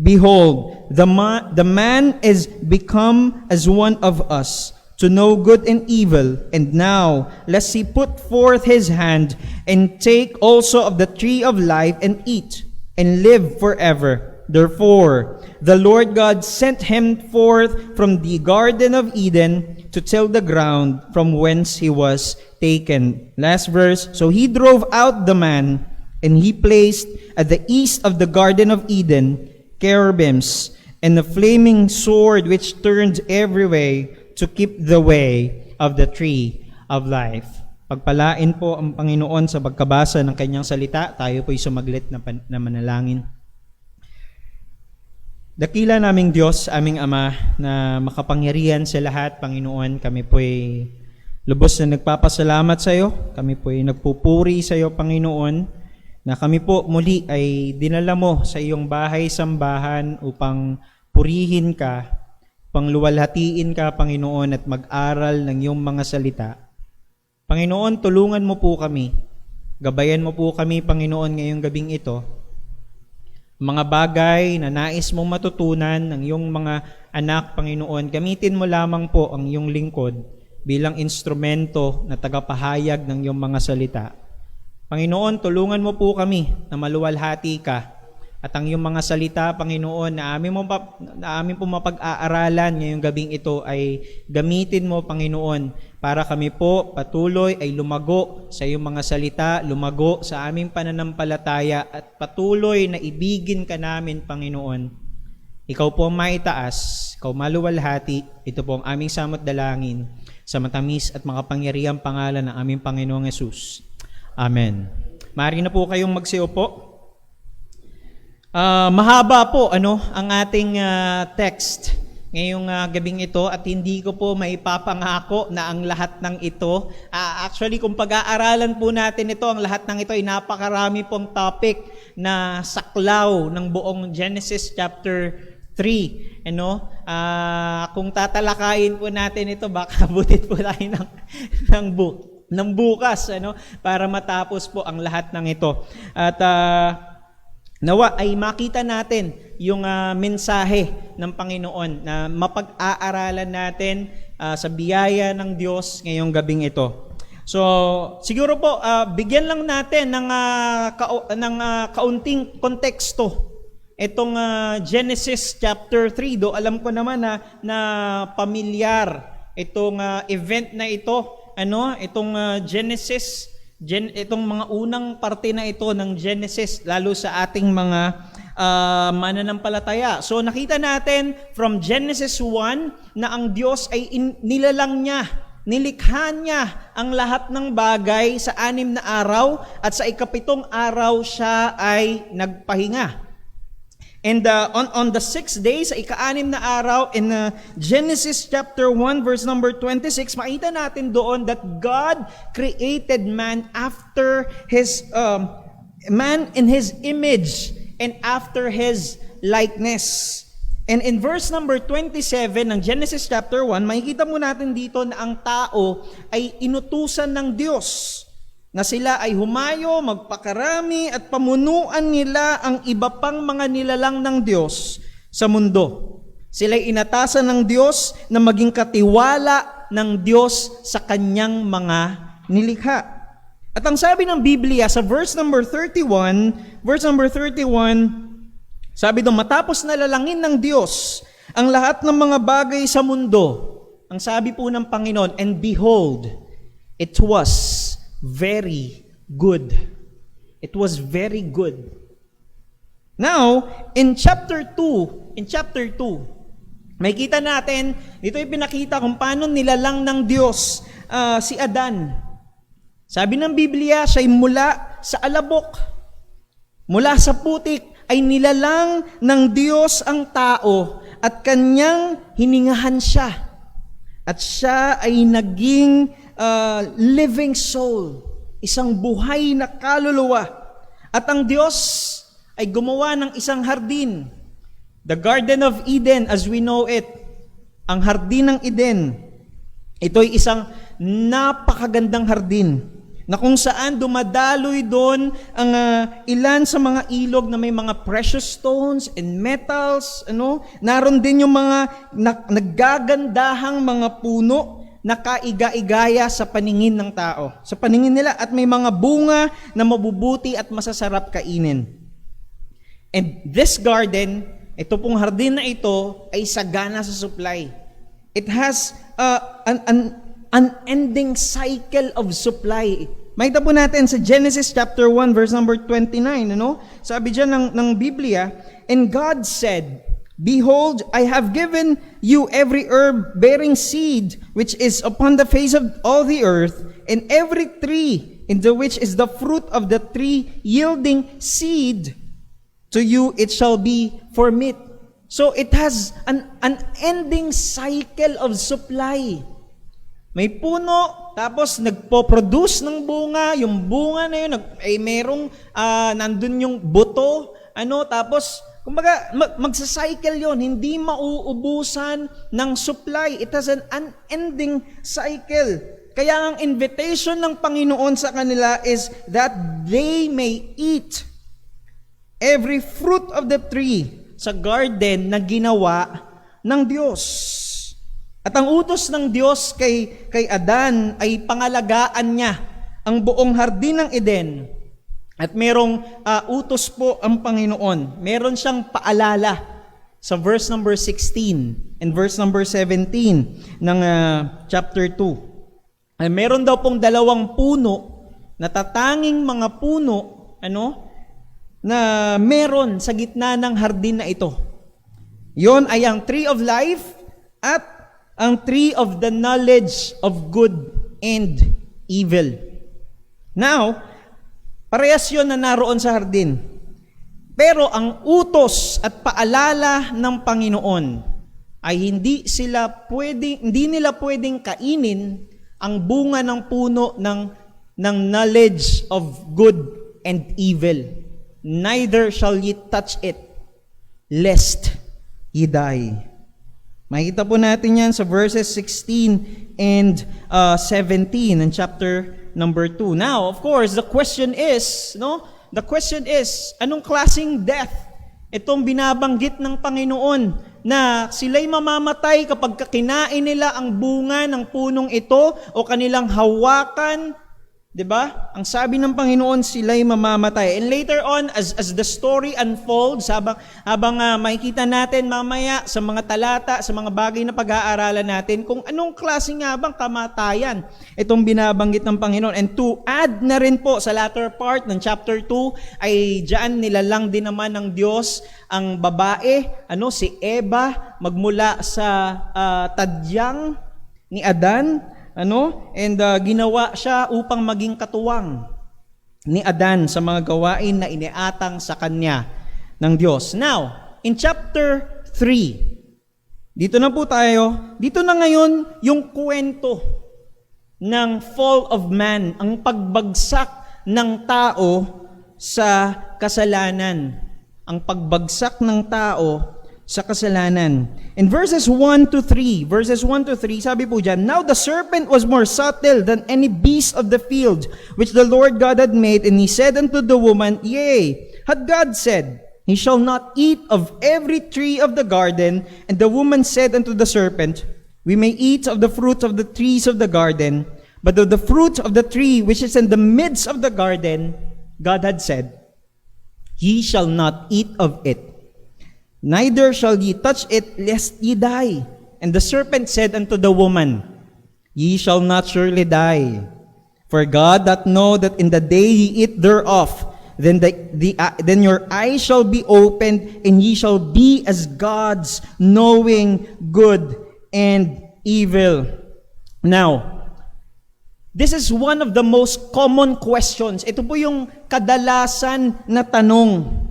Behold, the man is become as one of us, to know good and evil. And now, lest he put forth his hand, and take also of the tree of life, and eat, and live forever. Therefore, the Lord God sent him forth from the Garden of Eden to till the ground from whence he was taken. Last verse. So he drove out the man, and he placed at the east of the Garden of Eden cherubims, and a flaming sword which turned every way to keep the way of the tree of life. Pagpalain po ang Panginoon sa pagkabasa ng kanyang salita. Tayo po'y sumaglit na manalangin. Dakila naming Diyos, aming Ama, na makapangyarihan sa lahat, Panginoon, kami po'y lubos na nagpapasalamat sa iyo. Kami po'y nagpupuri sa iyo, Panginoon, na kami po muli ay dinala mo sa iyong bahay-sambahan upang purihin ka, upang luwalhatiin ka, Panginoon, at mag-aral ng iyong mga salita. Panginoon, tulungan mo po kami. Gabayan mo po kami, Panginoon, ngayong gabing ito. Mga bagay na nais mong matutunan ng iyong mga anak, Panginoon, gamitin mo lamang po ang iyong lingkod bilang instrumento na tagapahayag ng iyong mga salita. Panginoon, tulungan mo po kami na maluwalhati ka at ang iyong mga salita, Panginoon, na amin po mapag-aaralan ngayong gabing ito ay gamitin mo, Panginoon, para kami po patuloy ay lumago sa iyong mga salita, lumago sa aming pananampalataya at patuloy na ibigin ka namin, Panginoon. Ikaw po ang maitaas, ikaw maluwalhati, ito po ang aming samot dalangin sa matamis at makapangyarihang pangalan ng aming Panginoong Yesus. Amen. Maaari na po kayong magsiupo. Mahaba po ang ating text ngayong gabing ito at hindi ko po maipapangako na ang lahat ng ito. Actually, kung pag-aaralan po natin ito, ang lahat ng ito ay napakarami pong topic na saklaw ng buong Genesis chapter 3. Kung tatalakayin po natin ito, baka abutin po tayo ng bukas para matapos po ang lahat ng ito. At nawa ay makita natin yung mensahe ng Panginoon na mapag-aaralan natin sa biyaya ng Diyos ngayong gabing ito. So, siguro po bigyan lang natin ng kaunting konteksto itong Genesis chapter 3. Do alam ko naman na pamilyar itong event na ito, itong Genesis. Itong mga unang parte na ito ng Genesis, lalo sa ating mga mananampalataya. So nakita natin from Genesis 1 na ang Diyos ay nilalang niya, nilikha niya ang lahat ng bagay sa 6 na araw at sa 7 araw siya ay nagpahinga. And on the 6th day, sa 6 na araw, in Genesis chapter 1, verse number 26, makita natin doon that God created man after his, man in his image and after his likeness. And in verse number 27 ng Genesis chapter 1, makikita mo natin dito na ang tao ay inutusan ng Diyos na sila ay humayo, magpakarami at pamunuan nila ang iba pang mga nilalang ng Diyos sa mundo. Sila ay inatasan ng Diyos na maging katiwala ng Diyos sa kanyang mga nilikha. At ang sabi ng Biblia sa verse number 31, sabi doon, matapos na lalangin ng Diyos ang lahat ng mga bagay sa mundo, ang sabi po ng Panginoon, and behold, it was very good. It was very good. Now, in chapter 2, makikita natin, dito ay pinakita kung paano nilalang ng Diyos si Adan. Sabi ng Biblia, siya'y mula sa alabok, mula sa putik, ay nilalang ng Diyos ang tao at kanyang hiningahan siya. At siya ay naging living soul, isang buhay na kaluluwa. At ang Diyos ay gumawa ng isang hardin, the Garden of Eden as we know it. Ang hardin ng Eden, ito'y isang napakagandang hardin na kung saan dumadaloy doon ang ilan sa mga ilog na may mga precious stones and metals. Naroon din yung mga naggagandahang mga puno na kaiga-igaya sa paningin ng tao, sa paningin nila, at may mga bunga na mabubuti at masasarap kainin. And this garden, ito pong hardin na ito, ay sagana sa supply. It has an unending cycle of supply. Makita po natin sa Genesis chapter 1, verse number 29, sabi dyan ng Biblia, and God said, behold, I have given you every herb bearing seed, which is upon the face of all the earth, and every tree in the which is the fruit of the tree yielding seed, to you it shall be for meat. So it has an unending cycle of supply. May puno, tapos nagpo-produce ng bunga, yung bunga na yun, merong nandun yung buto, tapos kumbaga magsa-cycle yon, hindi mauubusan ng supply. It has an unending cycle. Kaya ang invitation ng Panginoon sa kanila is that they may eat every fruit of the tree sa garden na ginawa ng Diyos. At ang utos ng Diyos kay Adan ay pangalagaan niya ang buong hardin ng Eden. At merong utos po ang Panginoon. Meron siyang paalala sa verse number 16 and verse number 17 ng chapter 2. Ay meron daw pong 2 puno, natatanging mga puno, na meron sa gitna ng hardin na ito. Yon ay ang tree of life at ang tree of the knowledge of good and evil. Now, parehas yun na naroon sa hardin. Pero ang utos at paalala ng Panginoon ay hindi nila pwedeng kainin ang bunga ng puno ng knowledge of good and evil. Neither shall ye touch it, lest ye die. Makikita po natin yan sa verses 16 and 17 in chapter number 2. Now, of course, the question is, anong klaseng death itong binabanggit ng Panginoon na sila'y mamamatay kapag kinain nila ang bunga ng punong ito o kanilang hawakan? Diba? Ang sabi ng Panginoon, sila'y mamamatay. And later on, as the story unfolds, habang makikita natin mamaya sa mga talata, sa mga bagay na pag-aaralan natin, kung anong klase nga bang kamatayan itong binabanggit ng Panginoon. And to add na rin po sa latter part ng chapter 2, ay diyan nilalang din naman ng Diyos ang babae, si Eva, magmula sa tadyang ni Adan, and ginawa siya upang maging katuwang ni Adan sa mga gawain na iniatang sa kanya ng Diyos. Now, in chapter 3, dito na po tayo, dito na ngayon yung kwento ng fall of man, ang pagbagsak ng tao sa kasalanan. Ang pagbagsak ng tao sa kasalanan. In verses 1 to 3, sabi po dyan, Now the serpent was more subtle than any beast of the field, which the Lord God had made, and he said unto the woman, Yea, had God said, He shall not eat of every tree of the garden. And the woman said unto the serpent, We may eat of the fruit of the trees of the garden, but of the fruit of the tree which is in the midst of the garden, God had said, Ye shall not eat of it, neither shall ye touch it, lest ye die. And the serpent said unto the woman, Ye shall not surely die. For God doth know that in the day ye eat thereof, then your eyes shall be opened, and ye shall be as gods, knowing good and evil. Now, this is one of the most common questions. Ito po yung kadalasan na tanong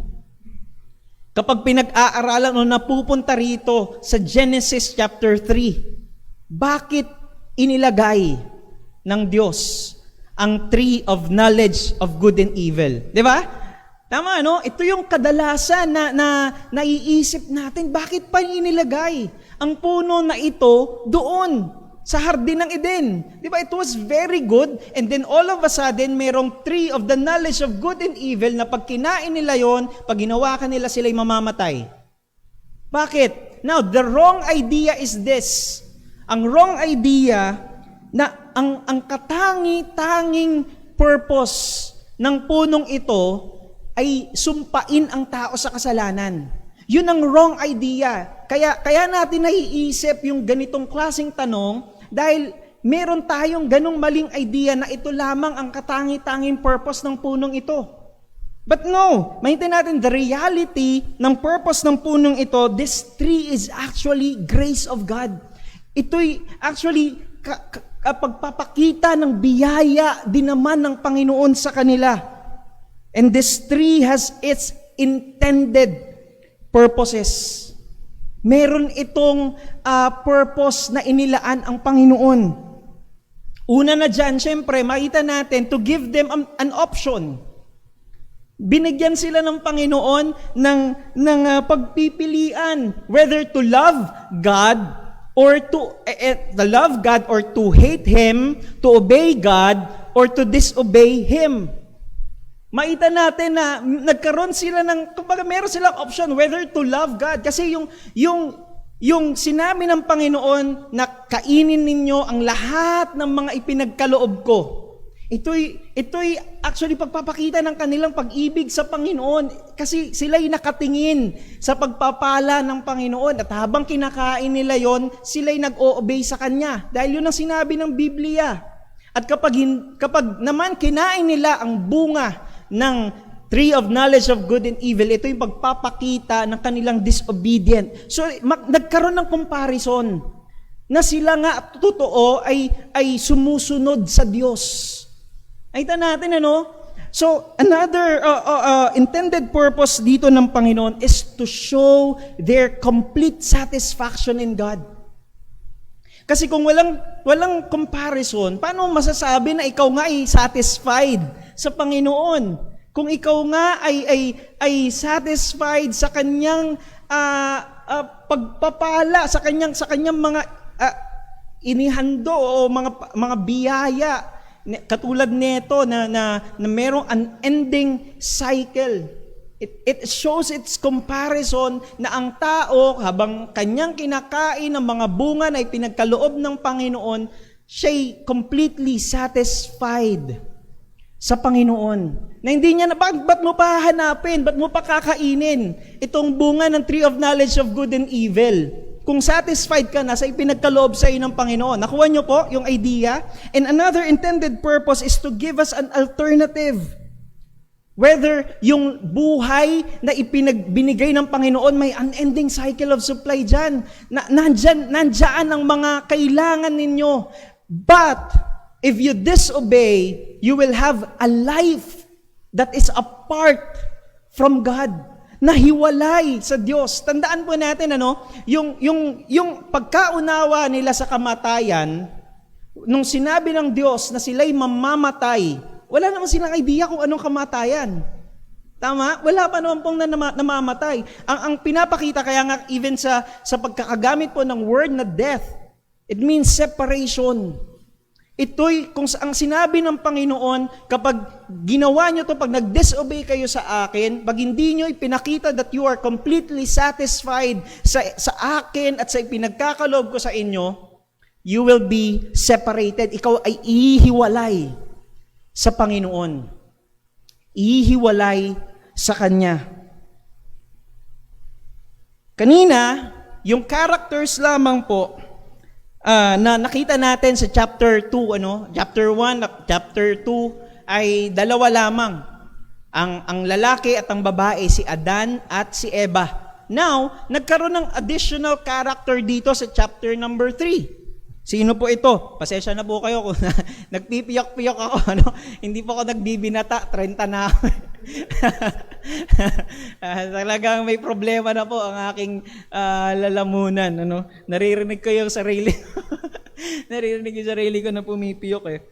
kapag pinag-aaralan o napupunta rito sa Genesis chapter 3, bakit inilagay ng Diyos ang tree of knowledge of good and evil? Di ba? Tama, Ito yung kadalasan na naiisip natin, bakit pa inilagay ang puno na ito doon sa hardin ng Eden? Di ba? It was very good, and then all of a sudden, merong tree of the knowledge of good and evil na pag kinain nila yon, pag ginawakan nila, sila'y mamamatay. Bakit? Now, the wrong idea is this. Ang wrong idea na ang katangi-tanging purpose ng punong ito ay sumpain ang tao sa kasalanan. Yun ang wrong idea. Kaya natin naiisip yung ganitong klaseng tanong dahil meron tayong ganong maling idea na ito lamang ang katangi-tanging purpose ng punong ito. But no, maintindihan natin the reality ng purpose ng punong ito, this tree is actually grace of God. Ito'y actually pagpapakita ng biyaya din naman ng Panginoon sa kanila. And this tree has its intended purposes. Meron itong purpose na inilaan ang Panginoon. Una na dyan, syempre, makita natin to give them an option. Binigyan sila ng Panginoon ng pagpipilian whether to love God or to love God or to hate Him, to obey God or to disobey Him. Makita natin na nagkaroon sila kumbaga meron silang option whether to love God. Kasi yung sinabi ng Panginoon na kainin ninyo ang lahat ng mga ipinagkaloob ko. Ito'y actually pagpapakita ng kanilang pag-ibig sa Panginoon kasi sila'y nakatingin sa pagpapala ng Panginoon at habang kinakain nila yon, sila'y nag-o-obey sa Kanya dahil yun ang sinabi ng Biblia. At kapag naman kinain nila ang bunga ng tree of knowledge of good and evil, ito yung pagpapakita ng kanilang disobedient. So nagkaroon ng comparison na sila nga totoo ay sumusunod sa Diyos. Nakita natin, So, another intended purpose dito ng Panginoon is to show their complete satisfaction in God. Kasi kung walang comparison, paano masasabi na ikaw nga ay satisfied sa Panginoon? Kung ikaw nga ay satisfied sa kanyang pagpapala, sa kanyang mga inihando o mga biyaya, katulad nito na merong unending cycle. It shows its comparison na ang tao habang kanyang kinakain ng mga bunga na ipinagkaloob ng Panginoon, siya'y completely satisfied sa Panginoon. Na hindi niya ba't mo pa hahanapin, ba't mo pa kakainin itong bunga ng tree of knowledge of good and evil? Kung satisfied ka na sa ipinagkaloob sa iyo ng Panginoon. Nakuha niyo po yung idea? And another intended purpose is to give us an alternative. Whether yung buhay na binigay ng Panginoon, may unending cycle of supply dyan. Nandyan ang mga kailangan ninyo. But, if you disobey, you will have a life that is apart from God. Nahiwalay sa Diyos. Tandaan po natin, yung pagkaunawa nila sa kamatayan, nung sinabi ng Diyos na sila'y mamamatay, wala naman silang idea kung anong kamatayan. Tama? Wala pa naman pong namamatay. Ang pinapakita, kaya nga even sa pagkakagamit po ng word na death, it means separation. Ito'y, kung ang sinabi ng Panginoon, kapag ginawa nyo to, pag nag-disobey kayo sa akin, pag hindi nyo ipinakita that you are completely satisfied sa akin at sa ipinagkakaloob ko sa inyo, you will be separated. Ikaw ay ihiwalay sa Panginoon. Ihiwalay sa Kanya. Kanina, yung characters lamang po, na nakita natin sa chapter 2, chapter 1, chapter 2 ay dalawa lamang. Ang lalaki at ang babae, si Adan at si Eva. Now, nagkaroon ng additional character dito sa chapter number 3. Sino po ito? Pasensya na po kayo kung nagpipiyok-piyok ako. Hindi po ako nagbibinata, 30 na ako. Talagang may problema na po ang aking lalamunan. Naririnig ko yung sarili. Naririnig yung sarili ko na pumipiyok eh.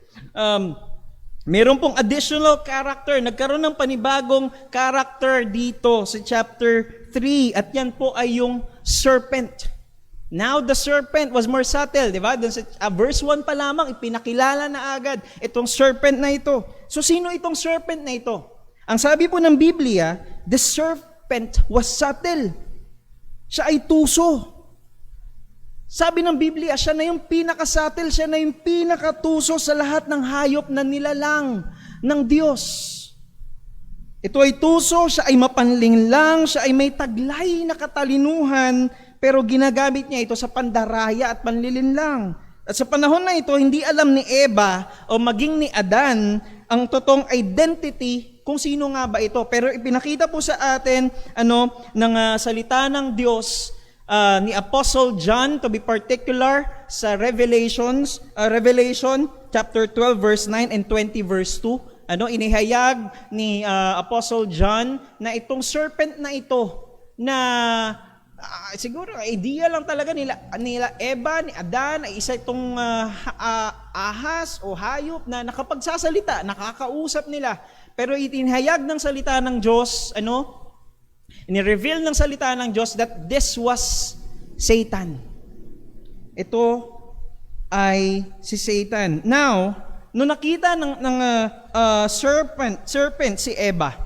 Meron pong additional character. Nagkaroon ng panibagong character dito sa chapter 3. At yan po ay yung serpent. Now the serpent was more subtle, di ba? Doon sa verse 1 pa lamang, ipinakilala na agad itong serpent na ito. So sino itong serpent na ito? Ang sabi po ng Biblia, the serpent was subtle. Siya ay tuso. Sabi ng Biblia, siya na yung pinaka-subtle, siya na yung pinaka-tuso sa lahat ng hayop na nilalang ng Diyos. Ito ay tuso, siya ay mapanlinlang, siya ay may taglay na katalinuhan, pero ginagamit niya ito sa pandaraya at panlilinlang. At sa panahon na ito, hindi alam ni Eva o maging ni Adan ang totoong identity kung sino nga ba ito. Pero ipinakita po sa atin ng salita ng Diyos ni Apostle John, to be particular sa Revelation chapter 12 verse 9 and 20 verse 2. Inihayag ni Apostle John na itong serpent na ito na Siguro idea lang talaga nila Eva, ni Adan ay isa itong ahas o hayop na nakapagsasalita, nakakausap nila. Pero itinahayag ng salita ng Diyos, ni-reveal ng salita ng Diyos that this was Satan. Ito ay si Satan. Now, nung nakita ng serpent si Eva,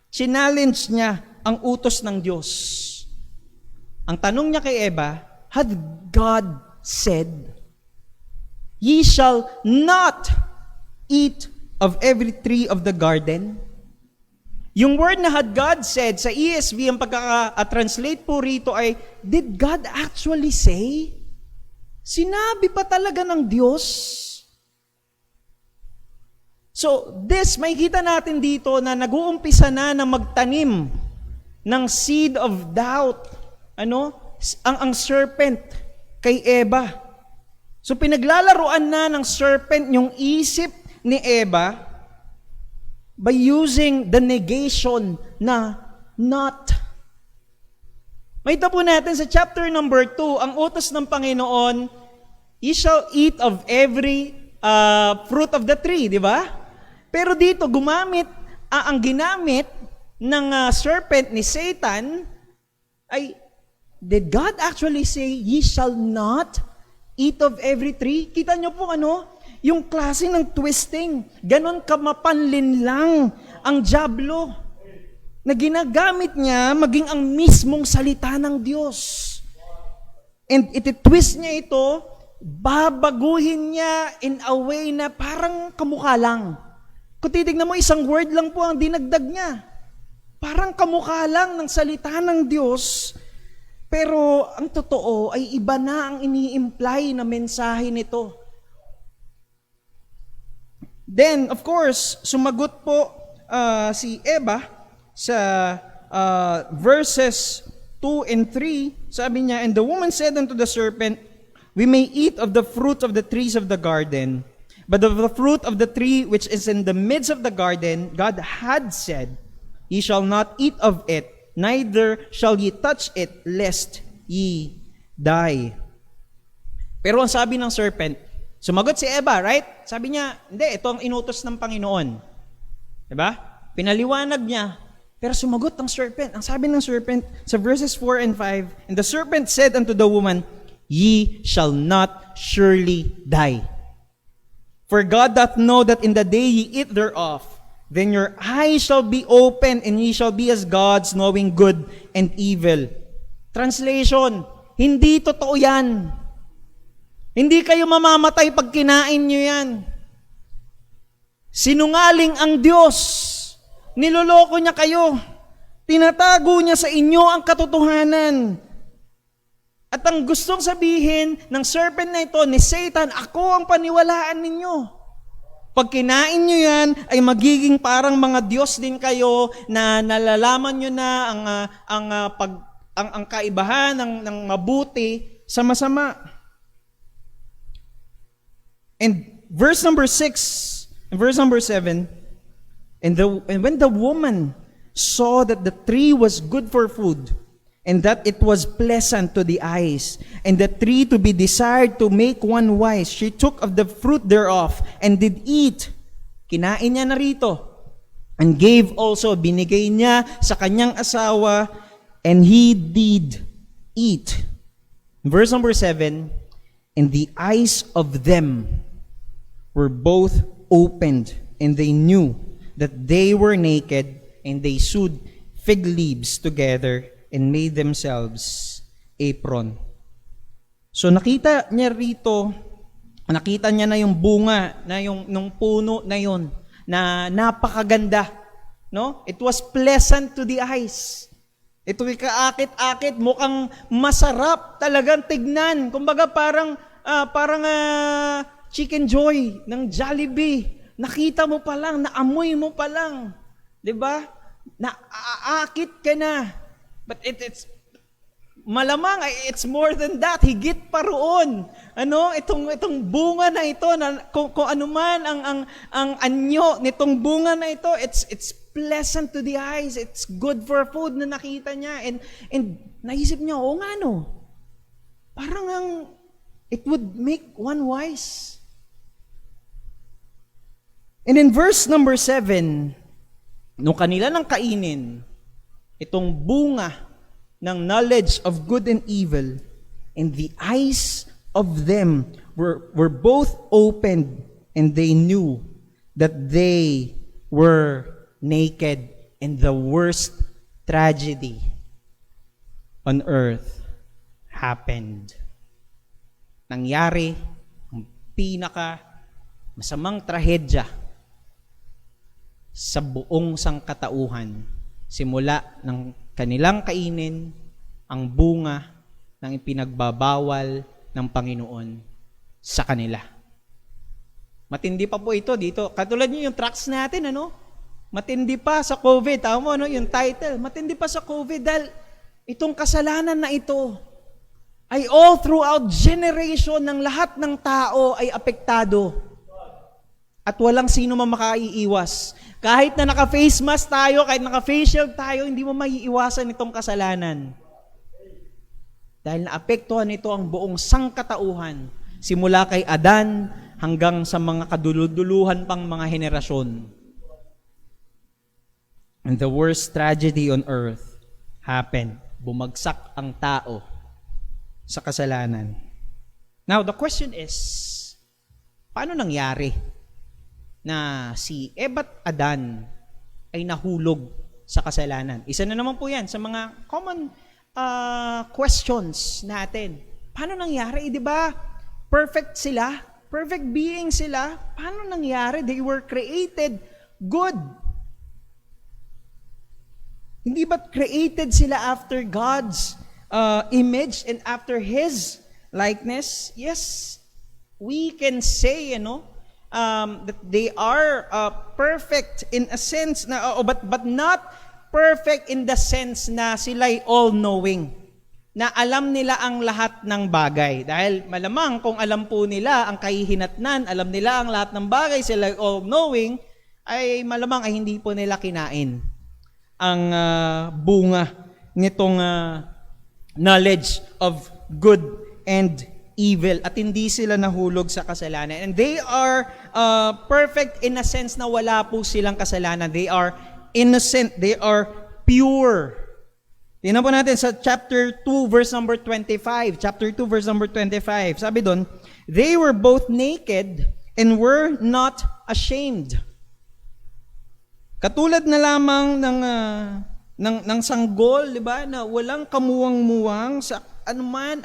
challenge niya ang utos ng Diyos. Ang tanong niya kay Eva, had God said, "Ye shall not eat of every tree of the garden"? Yung word na had God said, sa ESV, ang pagkaka-translate po rito ay, did God actually say? Sinabi pa talaga ng Diyos? So, may kita natin dito na nag-uumpisa na magtanim ng seed of doubt. Ang serpent kay Eva. So pinaglalaruan na ng serpent yung isip ni Eva by using the negation na not. Makita po natin sa chapter number 2, ang utos ng Panginoon, "Ye shall eat of every fruit of the tree," di ba? Pero dito ang ginamit ng serpent ni Satan ay, did God actually say, "Ye shall not eat of every tree"? Kita nyo po yung klase ng twisting. Ganon kamapanlin lang ang dyablo na ginagamit niya maging ang mismong salita ng Diyos. And iti-twist niya ito, babaguhin niya in a way na parang kamukha lang. Kung titignan mo, isang word lang po ang dinagdag niya. Parang kamukha lang ng salita ng Diyos. Pero ang totoo ay iba na ang ini-imply na mensahe nito. Then, of course, sumagot po si Eva sa verses 2 and 3. Sabi niya, "And the woman said unto the serpent, We may eat of the fruit of the trees of the garden, but of the fruit of the tree which is in the midst of the garden, God had said, Ye shall not eat of it, neither shall ye touch it, lest ye die." Pero ang sabi ng serpent, sumagot si Eva, right? Sabi niya, hindi, ito ang inutos ng Panginoon. Diba? Pinaliwanag niya. Pero sumagot ang serpent. Ang sabi ng serpent sa verses 4 and 5, "And the serpent said unto the woman, Ye shall not surely die. For God doth know that in the day ye eat thereof, then your eyes shall be opened, and ye shall be as gods, knowing good and evil." Translation, hindi totoo yan. Hindi kayo mamamatay pag kinain nyo yan. Sinungaling ang Diyos. Niloloko niya kayo. Tinatago niya sa inyo ang katotohanan. At ang gustong sabihin ng serpent na ito, ni Satan, ako ang paniwalaan ninyo. Pag kinain nyo yan, ay magiging parang mga Diyos din kayo na nalalaman nyo na ang kaibahan ng mabuti sa masama. And verse number 6 and verse number 7, and when the woman saw that the tree was good for food, and that it was pleasant to the eyes, and the tree to be desired to make one wise, she took of the fruit thereof, and did eat. Kinain niya na rito. And gave also, binigay niya sa kanyang asawa, and he did eat. Verse number 7, "And the eyes of them were both opened, and they knew that they were naked, and they sewed fig leaves together, and made themselves apron." So nakita niya rito, nakita niya na yung bunga, na nung puno na yon, na napakaganda. No? It was pleasant to the eyes. Ito ay kaakit-akit, mukhang masarap talagang tignan. Kumbaga parang Chicken Joy ng Jollibee. Nakita mo pa lang, naamoy mo pa lang. 'Di ba? Naaakit ka na. But it's malamang it's more than that. Higit pa roon. Itong bunga na ito, na kung ano man ang anyo nitong bunga na ito, it's pleasant to the eyes. It's good for food na nakita niya. And naisip niya, oo nga no. Parang it would make one wise. And in verse number 7, nung kanila nang kainin, itong bunga ng knowledge of good and evil, and the eyes of them were both opened, and they knew that they were naked, and the worst tragedy on earth happened. Nangyari ang pinaka masamang trahedya sa buong sangkatauhan, simula ng kanilang kainin ang bunga ng ipinagbabawal ng Panginoon sa kanila. Matindi pa po ito dito. Katulad niyo yung tracks natin, ano? Matindi pa sa COVID. Tama mo, ano? Yung title. Matindi pa sa COVID dahil itong kasalanan na ito ay all throughout generation ng lahat ng tao ay apektado. At walang sino man makaiiwas. Kahit na naka-face mask tayo, kahit naka-face shield tayo, hindi mo maiiwasan itong kasalanan. Dahil naapektuhan nito ang buong sangkatauhan, simula kay Adan hanggang sa mga kaduluduluhan pang mga henerasyon. And the worst tragedy on earth happened. Bumagsak ang tao sa kasalanan. Now, the question is, paano nangyari na si Eva at Adan ay nahulog sa kasalanan? Isa na naman po yan sa mga common questions natin. Paano nangyari? Di ba? Perfect sila. Perfect being sila. Paano nangyari? They were created good. Hindi ba created sila after God's image and after His likeness? Yes, we can say, that they are perfect in a sense na, but not perfect in the sense na sila'y all-knowing, na alam nila ang lahat ng bagay. Dahil malamang kung alam po nila ang kahihinatnan, alam nila ang lahat ng bagay, sila'y all-knowing, ay malamang ay hindi po nila kinain ang bunga nitong knowledge of good and evil, at hindi sila nahulog sa kasalanan. And they are perfect in a sense na wala po silang kasalanan. They are innocent. They are pure. Tingnan po natin sa chapter 2 verse number 25. Chapter 2 verse number 25. Sabi doon, they were both naked and were not ashamed. Katulad na lamang ng sanggol, di ba, na walang kamuwang-muwang sa anuman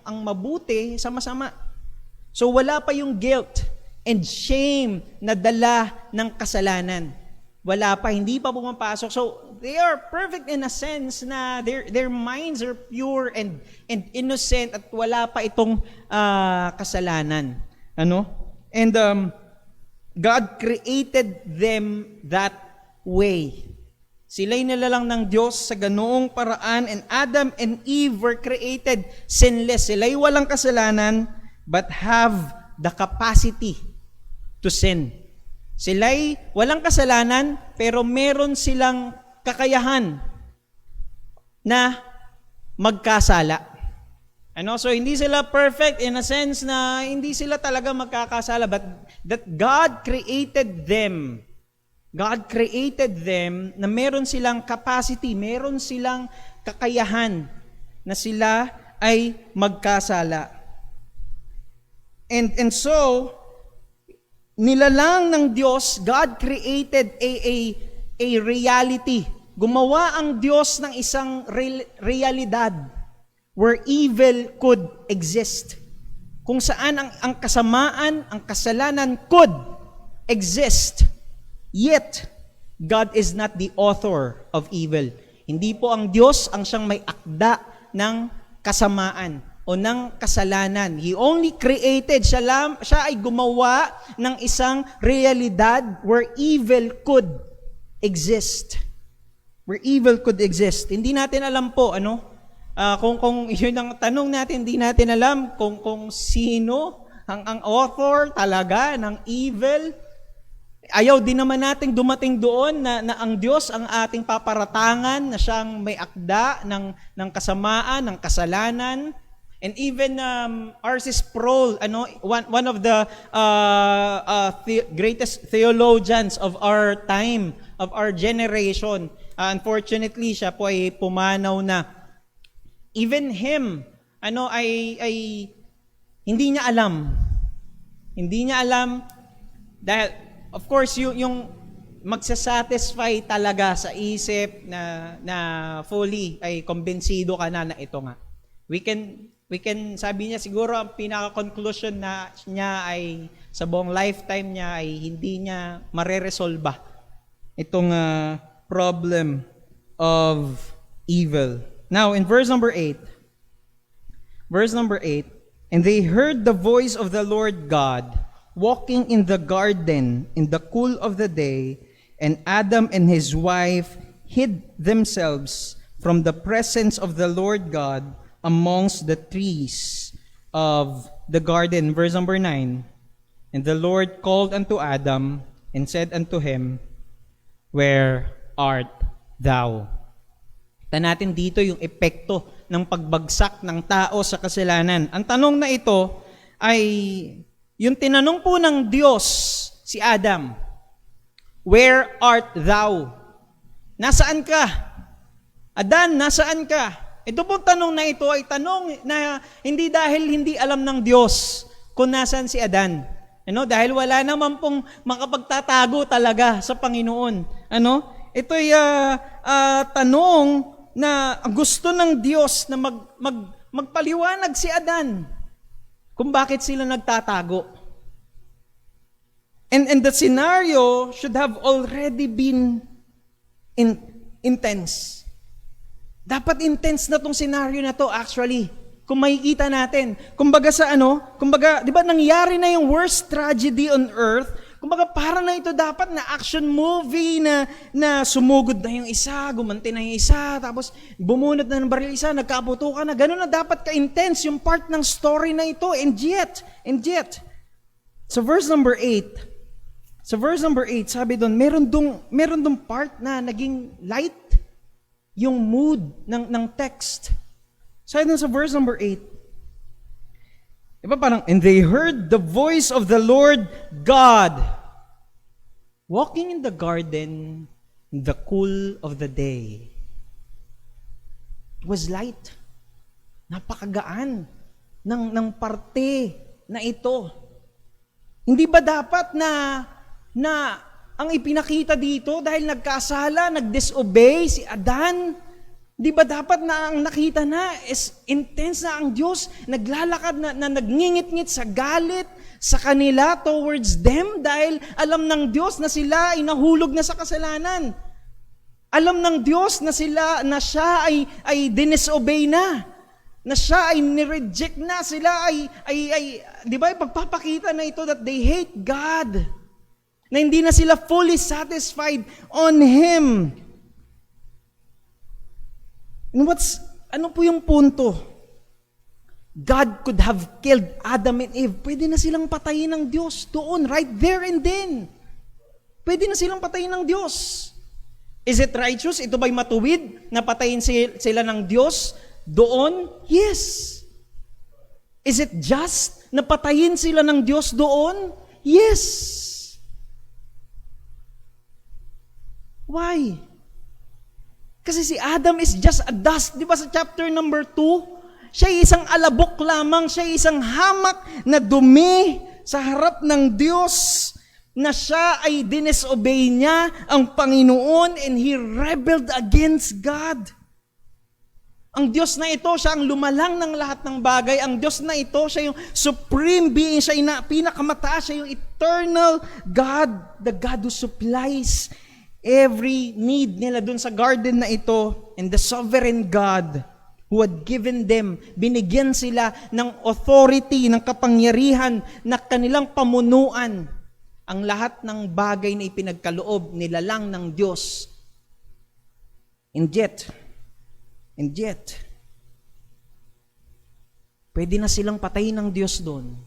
ang mabuti sa masama. So wala pa yung guilt and shame na dala ng kasalanan. Wala pa, hindi pa pumapasok. So they are perfect in a sense na their minds are pure and innocent, at wala pa itong kasalanan. And God created them that way. Sila'y nilalang ng Diyos sa ganoong paraan, and Adam and Eve were created sinless. Sila'y walang kasalanan, but have the capacity to sin. Sila'y walang kasalanan, pero meron silang kakayahan na magkasala. So hindi sila perfect in a sense na hindi sila talaga magkakasala, but that God created them. God created them na meron silang capacity, meron silang kakayahan na sila ay magkasala. And so, nilalang ng Diyos, God created a reality. Gumawa ang Diyos ng isang realidad where evil could exist. Kung saan ang kasamaan, ang kasalanan could exist. Yet, God is not the author of evil. Hindi po ang Diyos ang siyang may akda ng kasamaan o ng kasalanan. He only created, siya ay gumawa ng isang realidad where evil could exist. Where evil could exist. Hindi natin alam po, kung yun ang tanong natin, hindi natin alam kung sino ang author talaga ng evil. ayaw din naman nating dumating doon na ang Diyos ang ating paparatangan, na siyang may akda ng kasamaan, ng kasalanan. And even R.C. Sproul, one of the greatest theologians of our time, of our generation, unfortunately, siya po ay pumanaw na. Even him, ay hindi niya alam. Hindi niya alam dahil, of course, yung magsasatisfy talaga sa isip na fully ay kumbensido ka na ito nga. We can, sabi niya, siguro ang pinaka-conclusion na niya ay sa buong lifetime niya ay hindi niya mareresolba itong problem of evil. Now, in verse number 8, and they heard the voice of the Lord God walking in the garden in the cool of the day, and Adam and his wife hid themselves from the presence of the Lord God amongst the trees of the garden. Verse number 9, and the Lord called unto Adam and said unto him, Where art thou? Kita natin dito yung epekto ng pagbagsak ng tao sa kasalanan. Ang tanong na ito ay yung tinanong po ng Diyos si Adam, Where art thou? Nasaan ka? Adan, nasaan ka? Ito pong tanong na ito ay tanong na hindi dahil hindi alam ng Diyos kung nasaan si Adan. Dahil wala naman pong makapagtatago talaga sa Panginoon. Ito'y tanong na gusto ng Diyos na magpaliwanag si Adan kung bakit sila nagtatago. And the scenario should have already been intense. Dapat intense na tong scenario na to actually. Kung makikita natin. Kumbaga, di ba nangyari na yung worst tragedy on earth? Kumbaga, para na ito dapat na action movie na sumugod na yung isa, gumanti na yung isa, tapos bumunot na ng baril isa, nagkaputukan na. Ganun na dapat ka-intense yung part ng story na ito. And yet, sa verse number 8, sabi doon, meron dong part na naging light yung mood ng text. Sabi doon sa verse number 8, diba parang, and they heard the voice of the Lord God walking in the garden in the cool of the day. It was light. Napakagaan ng parte na ito. Hindi ba dapat na ang ipinakita dito dahil nagkasala, nag-disobey si Adan? Di ba dapat na ang nakita na is intense na ang Diyos, naglalakad na nagngingit-ngit sa galit sa kanila towards them dahil alam ng Diyos na sila ay nahulog na sa kasalanan. Alam ng Diyos na siya ay dinisobey na siya ay nireject na, sila ay di ba, pagpapakita na ito that they hate God, na hindi na sila fully satisfied on Him. And ano po yung punto? God could have killed Adam and Eve. Pwede na silang patayin ng Diyos doon, right there and then. Pwede na silang patayin ng Diyos. Is it righteous? Ito ba'y matuwid na patayin sila ng Diyos doon? Yes. Is it just na patayin sila ng Diyos doon? Yes. Why? Kasi si Adam is just a dust. Di ba sa chapter number 2? Siya ay isang alabok lamang. Siya ay isang hamak na dumi sa harap ng Diyos, na siya ay dinesobey niya ang Panginoon and he rebelled against God. Ang Diyos na ito, siya ang lumalang ng lahat ng bagay. Ang Diyos na ito, siya yung supreme being. Siya yung pinakamataas. Siya yung eternal God. The God who supplies every need nila dun sa garden na ito, and the sovereign God who had given them, binigyan sila ng authority, ng kapangyarihan na kanilang pamunuan ang lahat ng bagay na ipinagkaloob nila lang ng Diyos. And yet, pwede na silang patayin ng Diyos doon.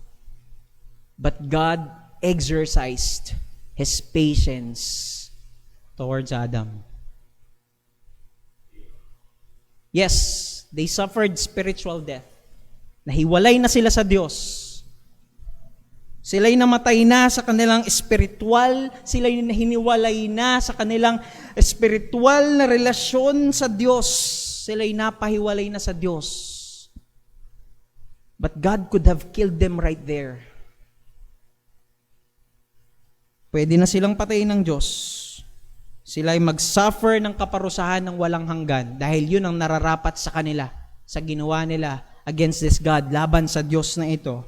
But God exercised His patience towards Adam. Yes, they suffered spiritual death. Nahiwalay na sila sa Diyos. Sila'y namatay na sa kanilang espiritual, sila'y hiniwalay na sa kanilang espiritual na relasyon sa Diyos. Sila'y napahiwalay na sa Diyos. But God could have killed them right there. Pwede na silang patayin ng Diyos. Sila'y mag-suffer ng kaparusahan ng walang hanggan dahil yun ang nararapat sa kanila, sa ginawa nila against this God, laban sa Diyos na ito.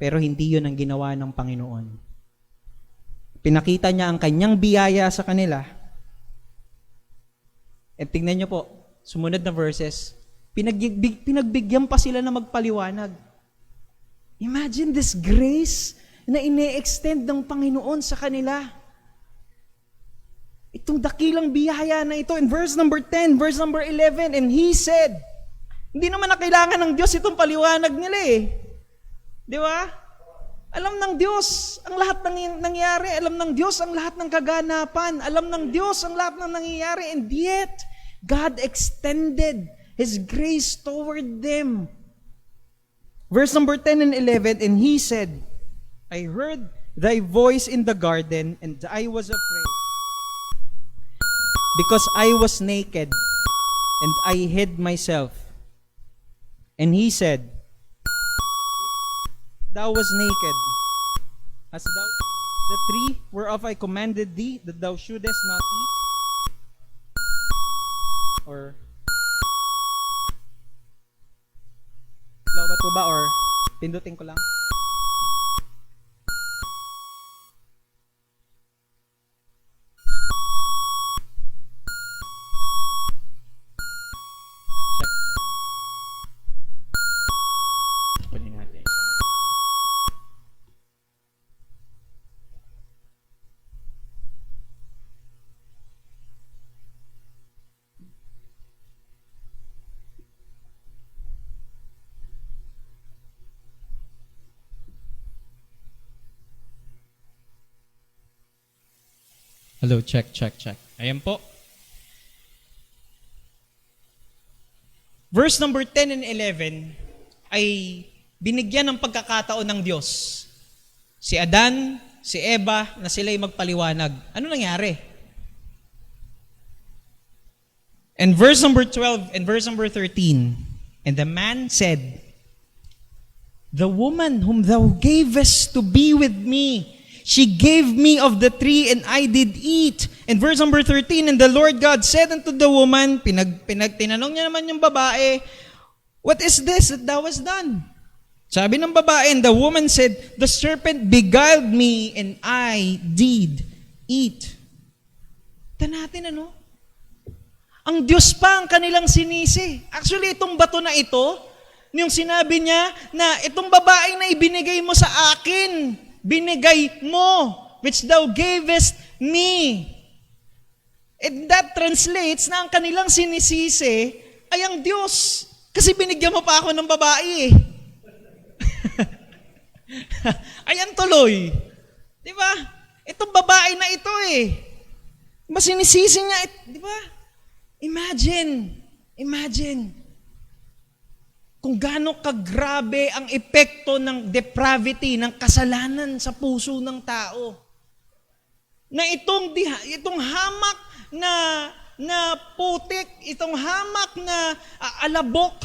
Pero hindi yun ang ginawa ng Panginoon. Pinakita niya ang kanyang biyaya sa kanila. At tingnan niyo po, sumunod na verses, pinagbigyan pa sila na magpaliwanag. Imagine this grace na ine-extend ng Panginoon sa kanila. Itong dakilang biyaya na ito in verse number 10, verse number 11, and he said, hindi naman na kailangan ng Diyos itong paliwanag nila eh. Di ba? Alam ng Diyos ang lahat ng nangyayari. Alam ng Diyos ang lahat ng kaganapan. Alam ng Diyos ang lahat ng nangyayari. And yet, God extended His grace toward them. Verse number 10 and 11, and he said, I heard thy voice in the garden, and I was afraid, because I was naked, and I hid myself. And he said, Thou was naked, as thou the tree whereof I commanded thee that thou shouldest not eat. Or lawat ko ba or pindutin ko lang? Check. Kunin natin isa. Hello, check. Ayan po. Verse number 10 and 11 ay binigyan ng pagkakataon ng Diyos. Si Adan, si Eva, na sila'y magpaliwanag. Ano nangyari? And verse number 12 and verse number 13, and the man said, The woman whom thou gavest to be with me, she gave me of the tree, and I did eat. And verse number 13, and the Lord God said unto the woman, tinanong niya naman yung babae, What is this that thou hast done? Sabi ng babae, and the woman said, The serpent beguiled me, and I did eat. Ito natin ano? Ang Diyos pa ang kanilang sinisi. Actually, itong bato na ito, yung sinabi niya na itong babae na ibinigay mo sa akin, binigay mo, which thou gavest me. And that translates na ang kanilang sinisisi ay ang Diyos. Kasi binigyan mo pa ako ng babae eh. Ayan tuloy. Di ba? Itong babae na ito eh. Diba sinisisi niya, di ba? Imagine. Kung gaano kagrabe ang epekto ng depravity, ng kasalanan sa puso ng tao. Na itong hamak na putik, itong hamak na alabok,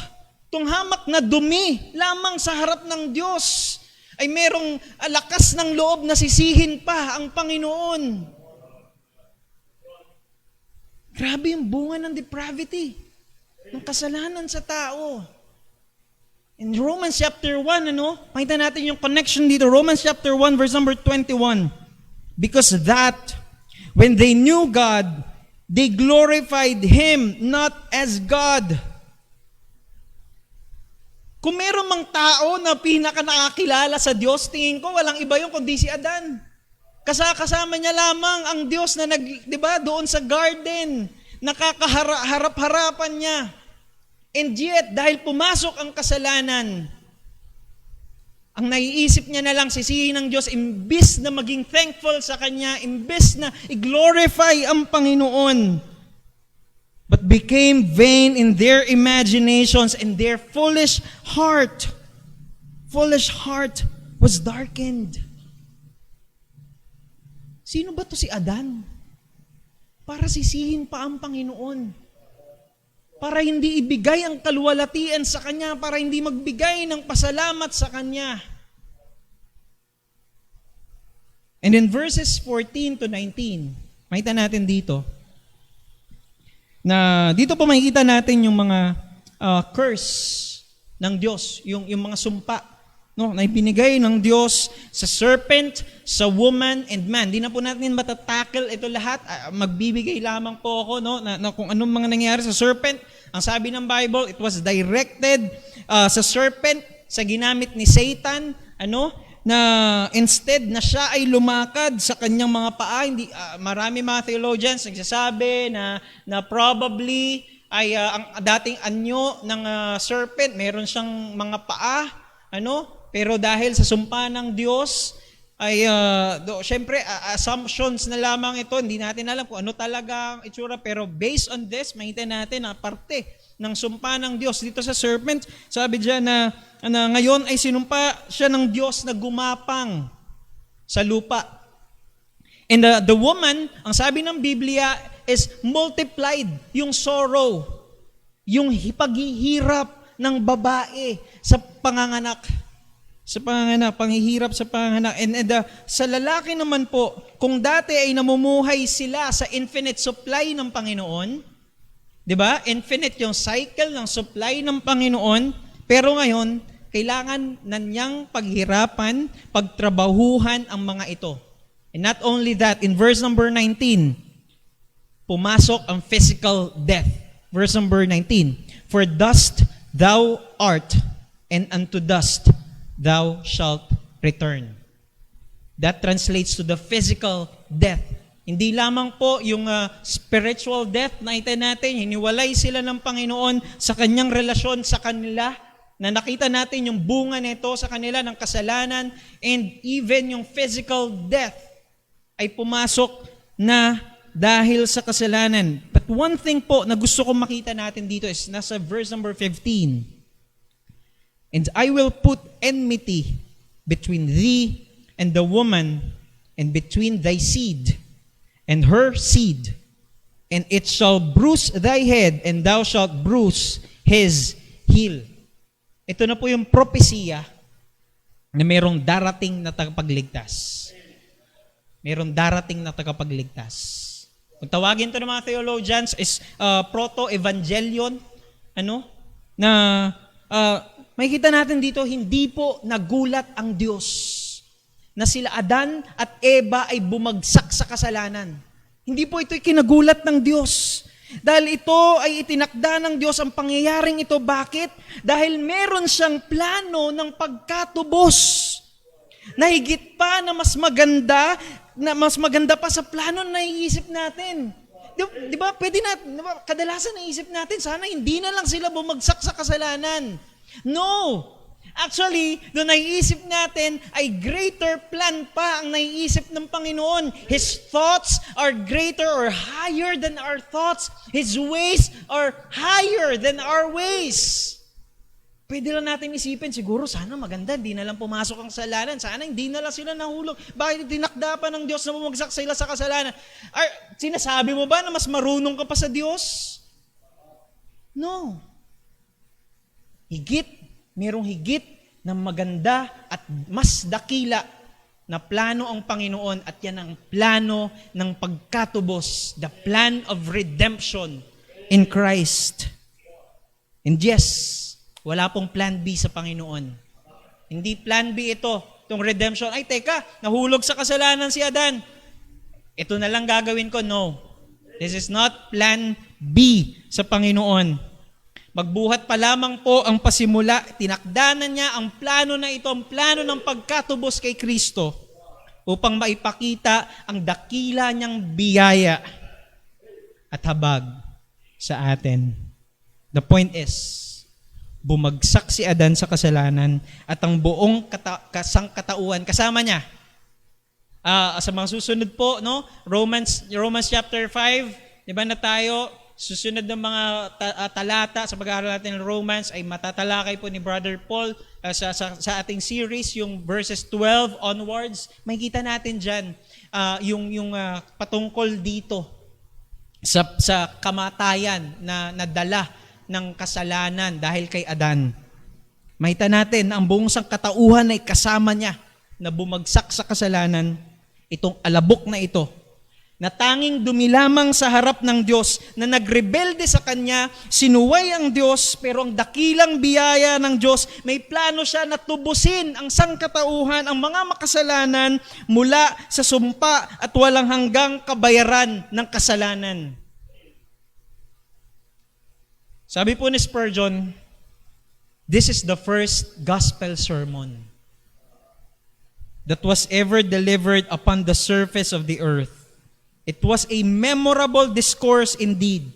itong hamak na dumi lamang sa harap ng Diyos ay merong lakas ng loob na sisihin pa ang Panginoon. Grabe yung bunga ng depravity, ng kasalanan sa tao. In Romans chapter 1, pakita natin yung connection dito. Romans chapter 1, verse number 21. Because that, when they knew God, they glorified Him not as God. Kung meron mang tao na pinaka nakakilala sa Diyos, tingin ko walang iba yung kundi si Adan. Kasama niya lamang ang Diyos na doon sa garden, nakakaharap-harapan niya. And yet, dahil pumasok ang kasalanan, ang naiisip niya na lang sisihin ng Diyos, imbis na maging thankful sa Kanya, imbis na i-glorify ang Panginoon, but became vain in their imaginations, and their foolish heart was darkened. Sino ba to si Adan? Para sisihin pa ang Panginoon. Para hindi ibigay ang kaluwalhatian sa Kanya, para hindi magbigay ng pasalamat sa Kanya. And in verses 14 to 19, makita natin dito, na dito po makikita natin yung mga curse ng Diyos, yung mga sumpa, no, na ibinigay ng Diyos sa serpent, sa woman, and man. Di na po natin matatackle ito lahat. Magbibigay lamang po ako na kung anong mga nangyari sa serpent. Ang sabi ng Bible, it was directed sa serpent, sa ginamit ni Satan, na instead na siya ay lumakad sa kanyang mga paa. Marami mga theologians nagsasabi na probably ay ang dating anyo ng serpent, meron siyang mga paa, pero dahil sa sumpa ng Diyos, ay syempre assumptions na lamang ito, hindi natin alam kung ano talaga ang itsura, pero based on this, makita natin na parte ng sumpa ng Diyos dito sa serpent. Sabi diyan na ngayon ay sinumpa siya ng Diyos na gumapang sa lupa. And the woman, ang sabi ng Biblia, is multiplied yung sorrow, yung paghihirap ng babae sa panganganak. Panghihirap sa panganganak. And sa lalaki naman po, kung dati ay namumuhay sila sa infinite supply ng Panginoon, di ba? Infinite yung cycle ng supply ng Panginoon, pero ngayon, kailangan na niyang paghirapan, pagtrabahuhan ang mga ito. And not only that, in verse number 19, pumasok ang physical death. Verse number 19, for dust thou art, and unto dust thou shalt return. That translates to the physical death. Hindi lamang po yung spiritual death na natin, hiniwalay sila ng Panginoon sa kanyang relasyon sa kanila, na nakita natin yung bunga nito sa kanila ng kasalanan, and even yung physical death ay pumasok na dahil sa kasalanan. But one thing po na gusto kong makita natin dito is nasa verse number 15. And I will put enmity between thee and the woman, and between thy seed and her seed, and it shall bruise thy head, and thou shalt bruise his heel. Ito na po yung propesya na mayroong darating na tagapagligtas. Mayroong darating na tagapagligtas. Kung tawagin ito ng mga theologians is proto-evangelion, na makikita natin dito, hindi po nagulat ang Diyos na sila Adan at Eva ay bumagsak sa kasalanan. Hindi po ito'y kinagulat ng Diyos. Dahil ito ay itinakda ng Diyos ang pangyayaring ito. Bakit? Dahil meron siyang plano ng pagkatubos na higit pa na mas maganda pa sa plano na naiisip natin. Di ba? Pwede natin, kadalasan naiisip natin, sana hindi na lang sila bumagsak sa kasalanan. No! Actually, doon naiisip natin ay greater plan pa ang naiisip ng Panginoon. His thoughts are greater or higher than our thoughts. His ways are higher than our ways. Pwede lang natin isipin, siguro sana maganda, hindi na lang pumasok ang kasalanan. Sana hindi na lang sila nahulog. Bakit tinakda pa ng Diyos na bumagsak sila sa kasalanan? Sinasabi mo ba na mas marunong ka pa sa Diyos? No. Merong higit na maganda at mas dakila na plano ang Panginoon, at yan ang plano ng pagkatubos, the plan of redemption in Christ. And yes, wala pong plan B sa Panginoon. Hindi plan B ito, itong redemption. Ay, teka, nahulog sa kasalanan si Adan. Ito na lang gagawin ko. No. This is not plan B sa Panginoon. Magbuhat pa lamang po ang pasimula, tinakdanan niya ang plano na ito, ang plano ng pagkatubos kay Kristo, upang maipakita ang dakila niyang biyaya at habag sa atin. The point is, bumagsak si Adan sa kasalanan at ang buong sangkatauhan kasama niya. Sa mga susunod po, no? Romans chapter 5, di ba na tayo? Susunod ng mga talata sa pag-aaral natin ng Romans ay matatalakay po ni Brother Paul sa ating series, yung verses 12 onwards. Makikita natin dyan yung patungkol dito sa kamatayan na nadala ng kasalanan dahil kay Adan. Makita natin na ang buong sangkatauhan ay kasama niya na bumagsak sa kasalanan, itong alabok na ito, na tanging dumilamang sa harap ng Diyos, na nagrebelde sa Kanya, sinuway ang Diyos, pero ang dakilang biyaya ng Diyos, may plano siya na tubusin ang sangkatauhan, ang mga makasalanan mula sa sumpa at walang hanggang kabayaran ng kasalanan. Sabi po ni Spurgeon, this is the first gospel sermon that was ever delivered upon the surface of the earth. It was a memorable discourse indeed,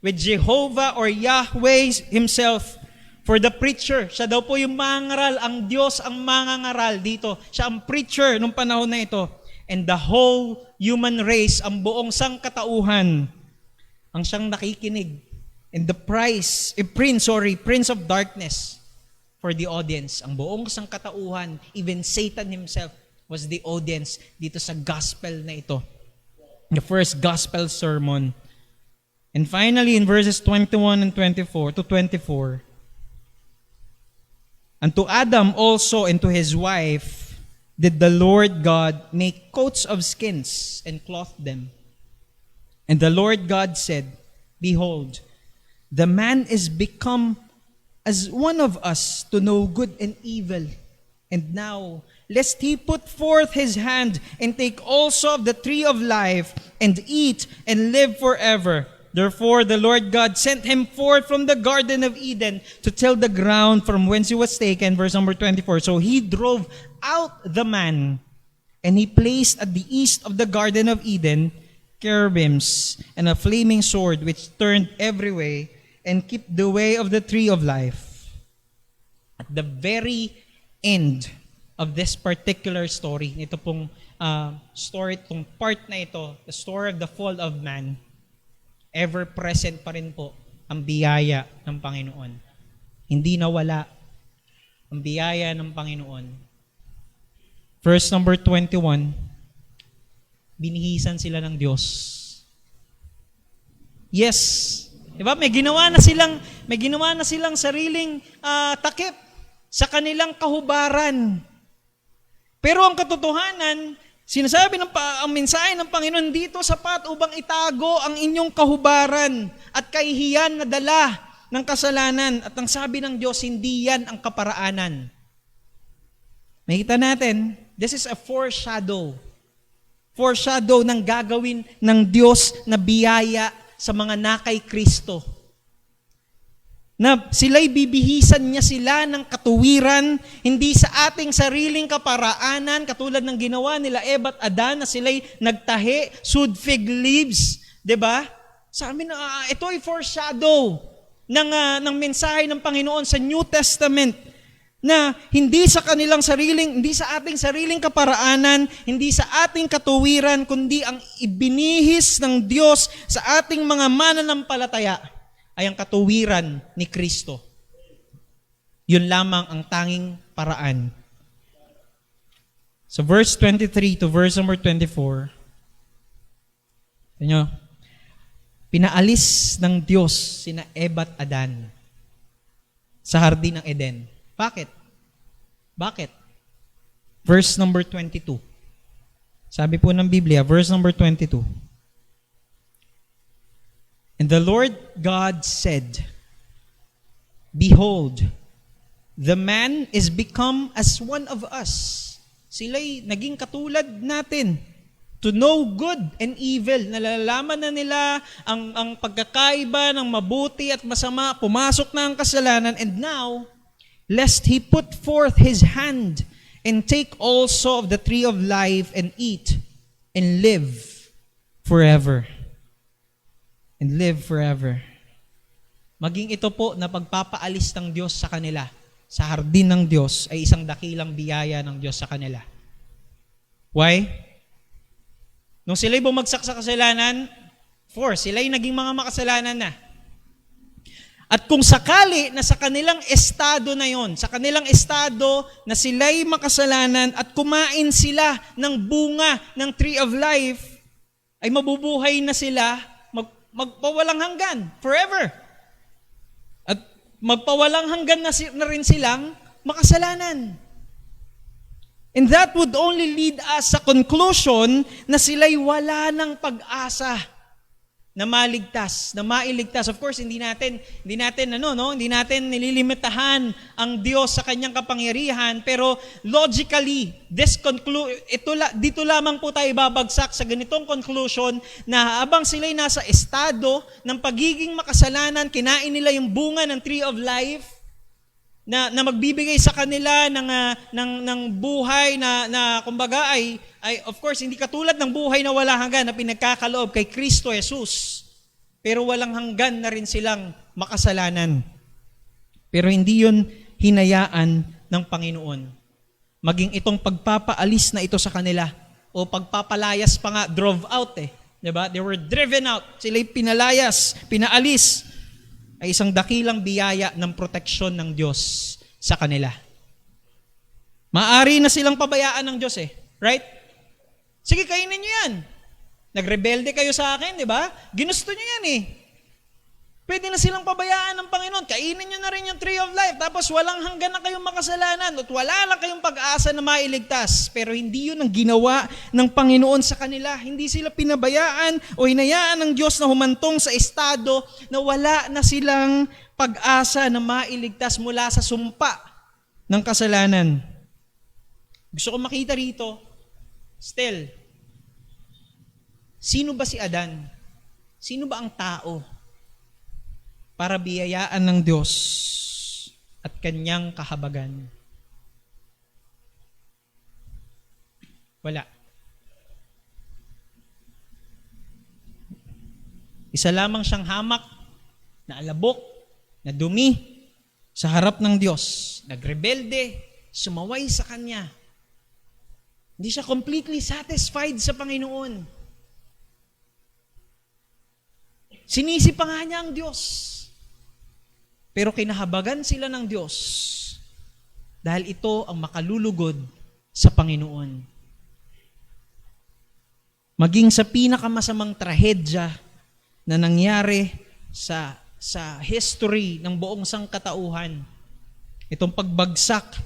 with Jehovah or Yahweh himself for the preacher. Siya daw po yung mangaral, ang Diyos ang mangangaral dito. Siya ang preacher nung panahon na ito. And the whole human race, ang buong sangkatauhan, ang siyang nakikinig. And the prince of darkness for the audience. Ang buong sangkatauhan, even Satan himself was the audience dito sa gospel na ito. The first gospel sermon. And finally, in verses 21 and 24 to 24, and to Adam also and to his wife did the Lord God make coats of skins and clothe them. And the Lord God said, behold, the man is become as one of us to know good and evil. And now, lest he put forth his hand and take also of the tree of life and eat and live forever. Therefore, the Lord God sent him forth from the Garden of Eden to till the ground from whence he was taken. Verse number 24. So he drove out the man, and he placed at the east of the Garden of Eden cherubims and a flaming sword which turned every way and kept the way of the tree of life. At the very end of this particular story, ito pong story, itong part na ito, the story of the fall of man, ever present pa rin po ang biyaya ng Panginoon. Hindi nawala ang biyaya ng Panginoon. Verse number 21, binihisan sila ng Diyos. Yes, diba? May ginawa na silang sariling takip sa kanilang kahubaran. Pero ang katotohanan, sinasabi ang mensahe ng Panginoon dito, sapat upang itago ang inyong kahubaran at kahihiyan na dala ng kasalanan. At ang sabi ng Diyos, hindi yan ang kaparaanan. Makita natin, this is a foreshadow ng gagawin ng Diyos na biyaya sa mga nakay Kristo. Na sila'y bibihisan niya sila ng katuwiran, hindi sa ating sariling kaparaanan, katulad ng ginawa nila Eva at Adan na sila'y nagtahi, sewed fig leaves, diba? Sa amin, ito ay foreshadow ng mensahe ng Panginoon sa New Testament, na hindi sa ating sariling kaparaanan, hindi sa ating katuwiran, kundi ang ibinihis ng Diyos sa ating mga mananampalataya ay ang katuwiran ni Kristo. Yun lamang ang tanging paraan. So verse 23 to verse number 24, inyo, pinaalis ng Diyos sina Eva at Adan sa hardin ng Eden. Bakit? Verse number 22. Sabi po ng Biblia, verse number 22. And the Lord God said, behold, the man is become as one of us. Sila'y naging katulad natin, to know good and evil. Nalalaman na nila ang pagkakaiba ng mabuti at masama. Pumasok na ang kasalanan. And now, lest he put forth his hand and take also of the tree of life and eat and live forever. And live forever. maging ito po na pagpapaalis ng Diyos sa kanila sa hardin ng Diyos ay isang dakilang biyaya ng Diyos sa kanila. Why? Nung sila'y bumagsak sa kasalanan, sila'y naging mga makasalanan na. At kung sakali na sa kanilang estado na yon, sa kanilang estado na sila'y makasalanan at kumain sila ng bunga ng tree of life, ay mabubuhay na sila magpawalang hanggan, forever. At magpawalang hanggan na rin silang makasalanan. And that would only lead us sa conclusion na sila'y wala ng pag-asa na maligtas, na mailigtas. Of course, hindi natin nililimitahan ang Diyos sa kanyang kapangyarihan, pero logically, dito lamang po tayo babagsak sa ganitong conclusion na habang sila'y nasa estado ng pagiging makasalanan, kinain nila yung bunga ng tree of life, na magbibigay sa kanila ng buhay na kumbaga ay of course hindi katulad ng buhay na wala hanggan na pinagkakaloob kay Kristo Jesus. Pero walang hanggan na rin silang makasalanan. Pero hindi yun hinayaan ng Panginoon. Maging itong pagpapaalis na ito sa kanila o pagpapalayas pa nga, drove out diba? They were driven out. Sila'y pinalayas, pinaalis, ay isang dakilang biyaya ng proteksyon ng Diyos sa kanila. Maari na silang pabayaan ng Diyos right? Sige, kainin nyo yan. Nagrebelde kayo sa akin, di ba? Ginusto nyo yan Pwede na silang pabayaan ng Panginoon. Kainin nyo na rin yung tree of life. Tapos walang hanggan na kayong makasalanan at wala lang kayong pag-asa na mailigtas. Pero hindi yun ang ginawa ng Panginoon sa kanila. Hindi sila pinabayaan o hinayaan ng Diyos na humantong sa estado na wala na silang pag-asa na mailigtas mula sa sumpa ng kasalanan. Gusto ko makita rito, still, sino ba si Adan? Sino ba ang tao para biyayaan ng Diyos at kanyang kahabagan? Wala. Isa lamang siyang hamak na alabok, na dumi sa harap ng Diyos. Nagrebelde, sumaway sa Kanya. Hindi siya completely satisfied sa Panginoon. Sinisi pa nga niya ang Diyos. Pero kinahabagan sila ng Diyos dahil ito ang makalulugod sa Panginoon. Maging sa pinakamasamang trahedya na nangyari sa history ng buong sangkatauhan, itong pagbagsak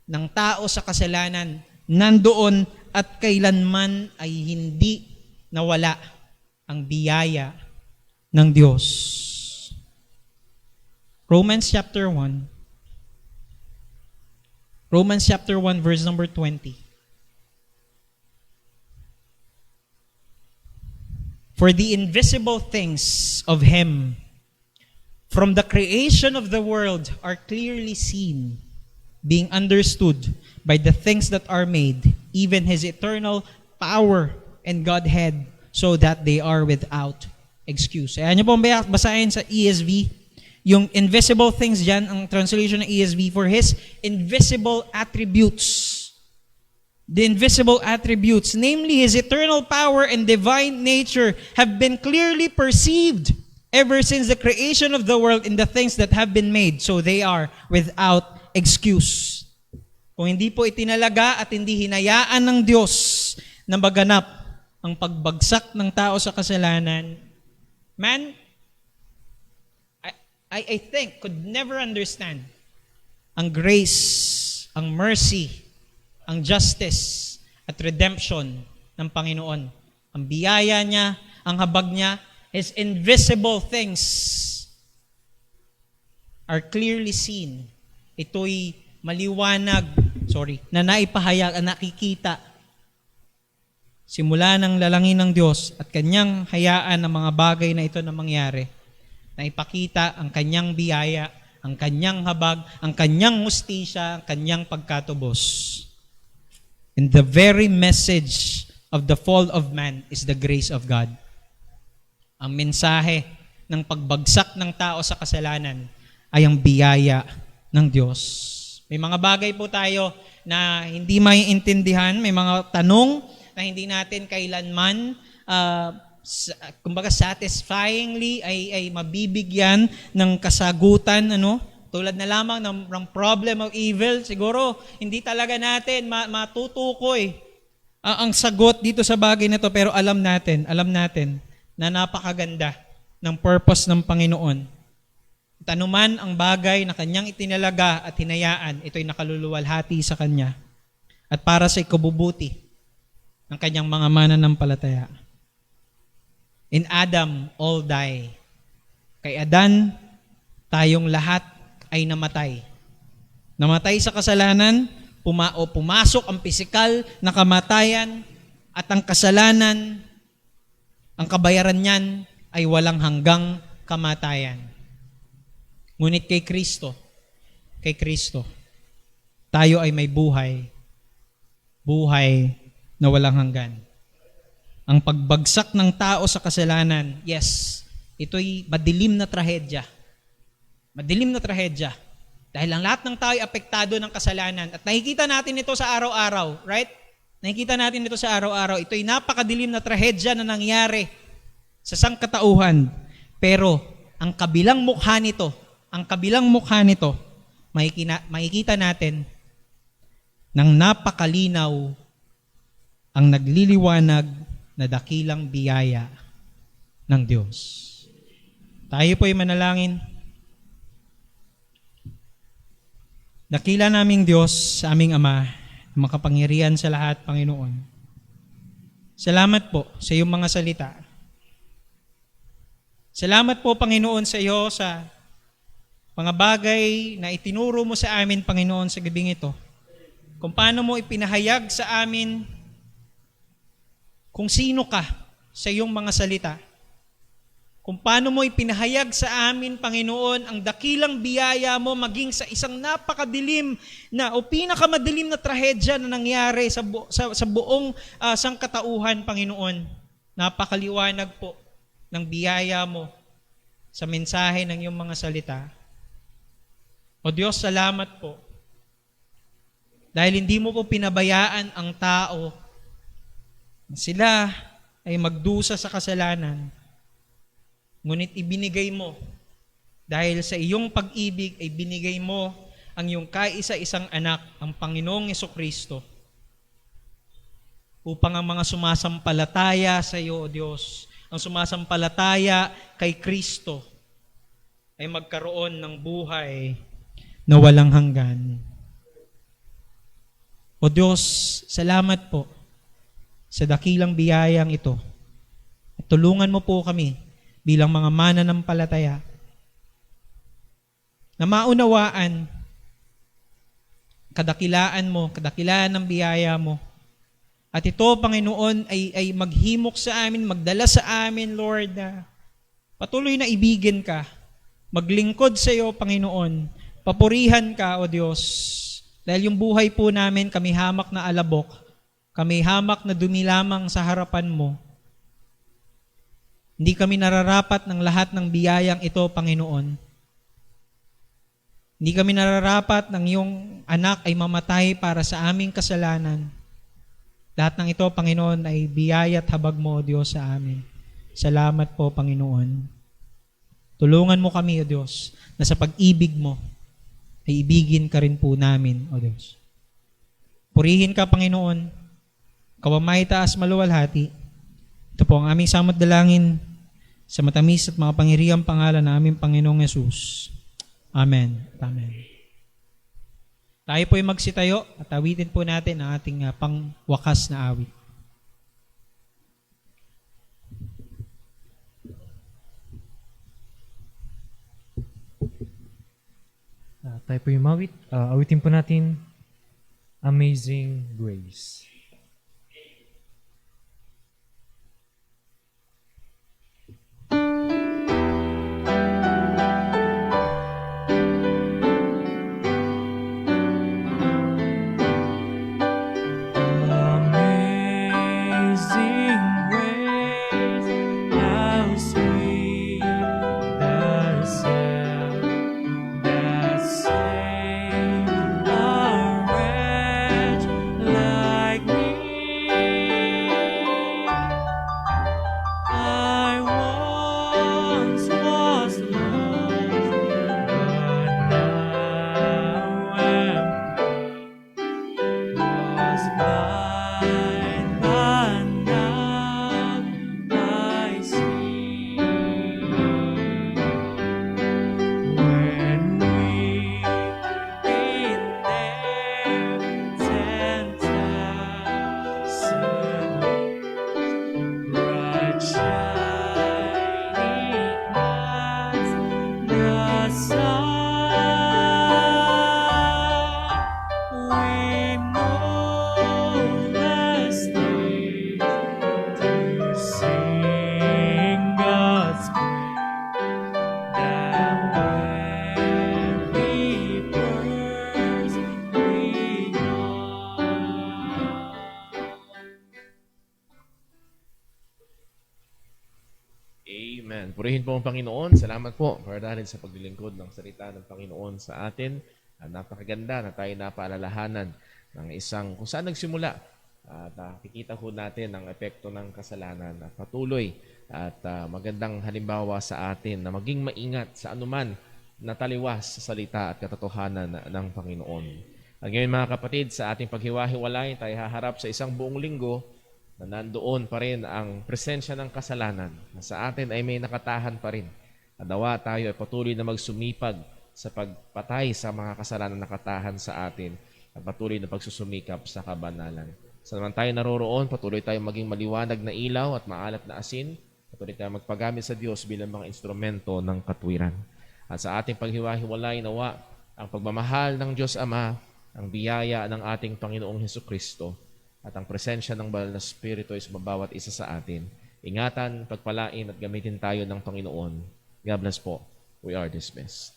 ng tao sa kasalanan, nandoon at kailanman ay hindi nawala ang biyaya ng Diyos. Romans chapter 1 verse number 20. For the invisible things of Him from the creation of the world are clearly seen, being understood by the things that are made, even His eternal power and Godhead, so that they are without excuse. Ayan niyo po basahin sa ESV. Yung invisible things dyan, ang translation ng ESV, for His invisible attributes. The invisible attributes, namely His eternal power and divine nature, have been clearly perceived ever since the creation of the world in the things that have been made, so they are without excuse. Kung hindi po itinalaga at hindi hinayaan ng Diyos na maganap ang pagbagsak ng tao sa kasalanan, man, I think, could never understand ang grace, ang mercy, ang justice at redemption ng Panginoon. Ang biyaya niya, ang habag niya, His invisible things are clearly seen. Ito'y maliwanag, na naipahayag, nakikita. Simula ng lalangin ng Diyos at Kanyang hayaan ang mga bagay na ito na mangyari, na ipakita ang Kanyang biyaya, ang Kanyang habag, ang Kanyang hustisya, ang Kanyang pagkatubos. And the very message of the fall of man is the grace of God. Ang mensahe ng pagbagsak ng tao sa kasalanan ay ang biyaya ng Diyos. May mga bagay po tayo na hindi maiintindihan, may mga tanong na hindi natin kailanman kumbaga satisfyingly ay mabibigyan ng kasagutan, tulad na lamang ng problem of evil. Siguro hindi talaga natin matutukoy ang sagot dito sa bagay na to, pero alam natin na napakaganda ng purpose ng Panginoon. At anuman ang bagay na kanyang itinalaga at hinayaan, ito'y nakaluluwalhati sa kanya at para sa ikabubuti ng kanyang mga mananampalataya. In Adam, all die. Kay Adan, tayong lahat ay namatay. Namatay sa kasalanan, pumasok ang pisikal na kamatayan, at ang kasalanan, ang kabayaran niyan ay walang hanggang kamatayan. Ngunit kay Kristo, tayo ay may buhay na walang hanggan. Ang pagbagsak ng tao sa kasalanan, yes, ito'y madilim na trahedya. Madilim na trahedya. Dahil ang lahat ng tao ay apektado ng kasalanan. At nakikita natin ito sa araw-araw, right? Nakikita natin ito sa araw-araw. Ito'y napakadilim na trahedya na nangyari sa sangkatauhan. Pero ang kabilang mukha nito, makikita natin ng napakalinaw ang nagliliwanag na dakilang biyaya ng Diyos. Tayo po'y manalangin. Dakila naming Diyos, sa aming Ama, makapangyarihan sa lahat, Panginoon. Salamat po sa iyong mga salita. Salamat po, Panginoon, sa iyo sa mga bagay na itinuro mo sa amin, Panginoon, sa gabing ito. Kung paano mo ipinahayag sa amin kung sino ka sa iyong mga salita. Kung paano mo ipinahayag sa amin, Panginoon, ang dakilang biyaya mo maging sa isang napakadilim na o pinakamadilim na trahedya na nangyari sa buong sangkatauhan, Panginoon. Napakaliwanag po ng biyaya mo sa mensahe ng iyong mga salita. O Diyos, salamat po. Dahil hindi mo po pinabayaan ang tao na sila ay magdusa sa kasalanan. Ngunit ibinigay mo, dahil sa iyong pag-ibig ay binigay mo ang iyong kaisa-isang anak, ang Panginoong Jesucristo, upang ang mga sumasampalataya sa iyo, O Diyos, ang sumasampalataya kay Kristo, ay magkaroon ng buhay na walang hanggan. O Diyos, salamat po sa dakilang biyayang ito. At tulungan mo po kami bilang mga mananampalataya na maunawaan kadakilaan mo, kadakilaan ng biyaya mo. At ito, Panginoon, ay maghimok sa amin, magdala sa amin, Lord, na patuloy na ibigin ka, maglingkod sa iyo, Panginoon, papurihan ka, O Diyos, dahil yung buhay po namin, kami hamak na alabok, kami hamak na dumi lamang sa harapan mo. Hindi kami nararapat ng lahat ng biyayang ito, Panginoon. Hindi kami nararapat ng iyong anak ay mamatay para sa aming kasalanan. Lahat ng ito, Panginoon, ay biyaya at habag mo, O Diyos, sa amin. Salamat po, Panginoon. Tulungan mo kami, O Diyos, na sa pag-ibig mo, ay ibigin ka rin po namin, O Diyos. Purihin ka, Panginoon. Kawamay taas maluwalhati. Ito po ang aming samot dalangin sa matamis at mga pangyarihang pangalan ng aming Panginoong Yesus. Amen. Amen. Tayo po ay magsitayo at awitin po natin ang ating pangwakas na awit. Tayo po yung mawit. Awitin po natin Amazing Grace. Amazing grace, how sweet Purihin po ang Panginoon. Salamat po, Brother Darren, sa paglilingkod ng salita ng Panginoon sa atin. Napakaganda na tayo napaalalahanan ng isang kung saan nagsimula. At kikita ho natin ang epekto ng kasalanan at patuloy at magandang halimbawa sa atin na maging maingat sa anuman na taliwas sa salita at katotohanan ng Panginoon. At ngayon mga kapatid, sa ating paghiwa-hiwalay, tayo haharap sa isang buong linggo na nandoon pa rin ang presensya ng kasalanan na sa atin ay may nakatahan pa rin. Adawa tayo ay patuloy na magsumipag sa pagpatay sa mga kasalanan na nakatahan sa atin at patuloy na pagsusumikap sa kabanalan. Sa naman tayo naroroon, patuloy tayo maging maliwanag na ilaw at maalat na asin. Patuloy tayo magpagamit sa Diyos bilang mga instrumento ng katwiran. At sa ating paghiwa-hiwalay, nawa ang pagmamahal ng Diyos Ama, ang biyaya ng ating Panginoong Hesukristo, at ang presensya ng Banal na Espiritu ay sa bawat isa sa atin. Ingatan, pagpalain at gamitin tayo ng Panginoon. God bless po. We are dismissed.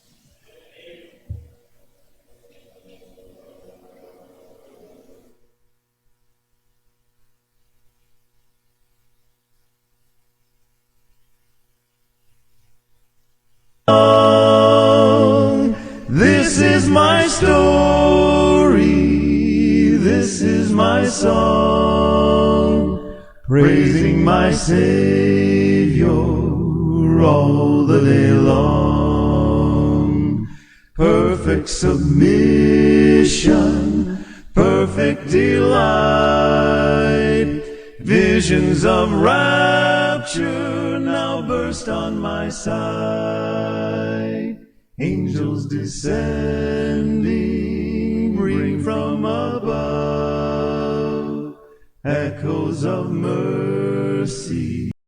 This is my story, this is my song, praising my Savior all the day long. Perfect submission, perfect delight, visions of rapture now burst on my sight. Angels descending, bring from above echoes of mercy.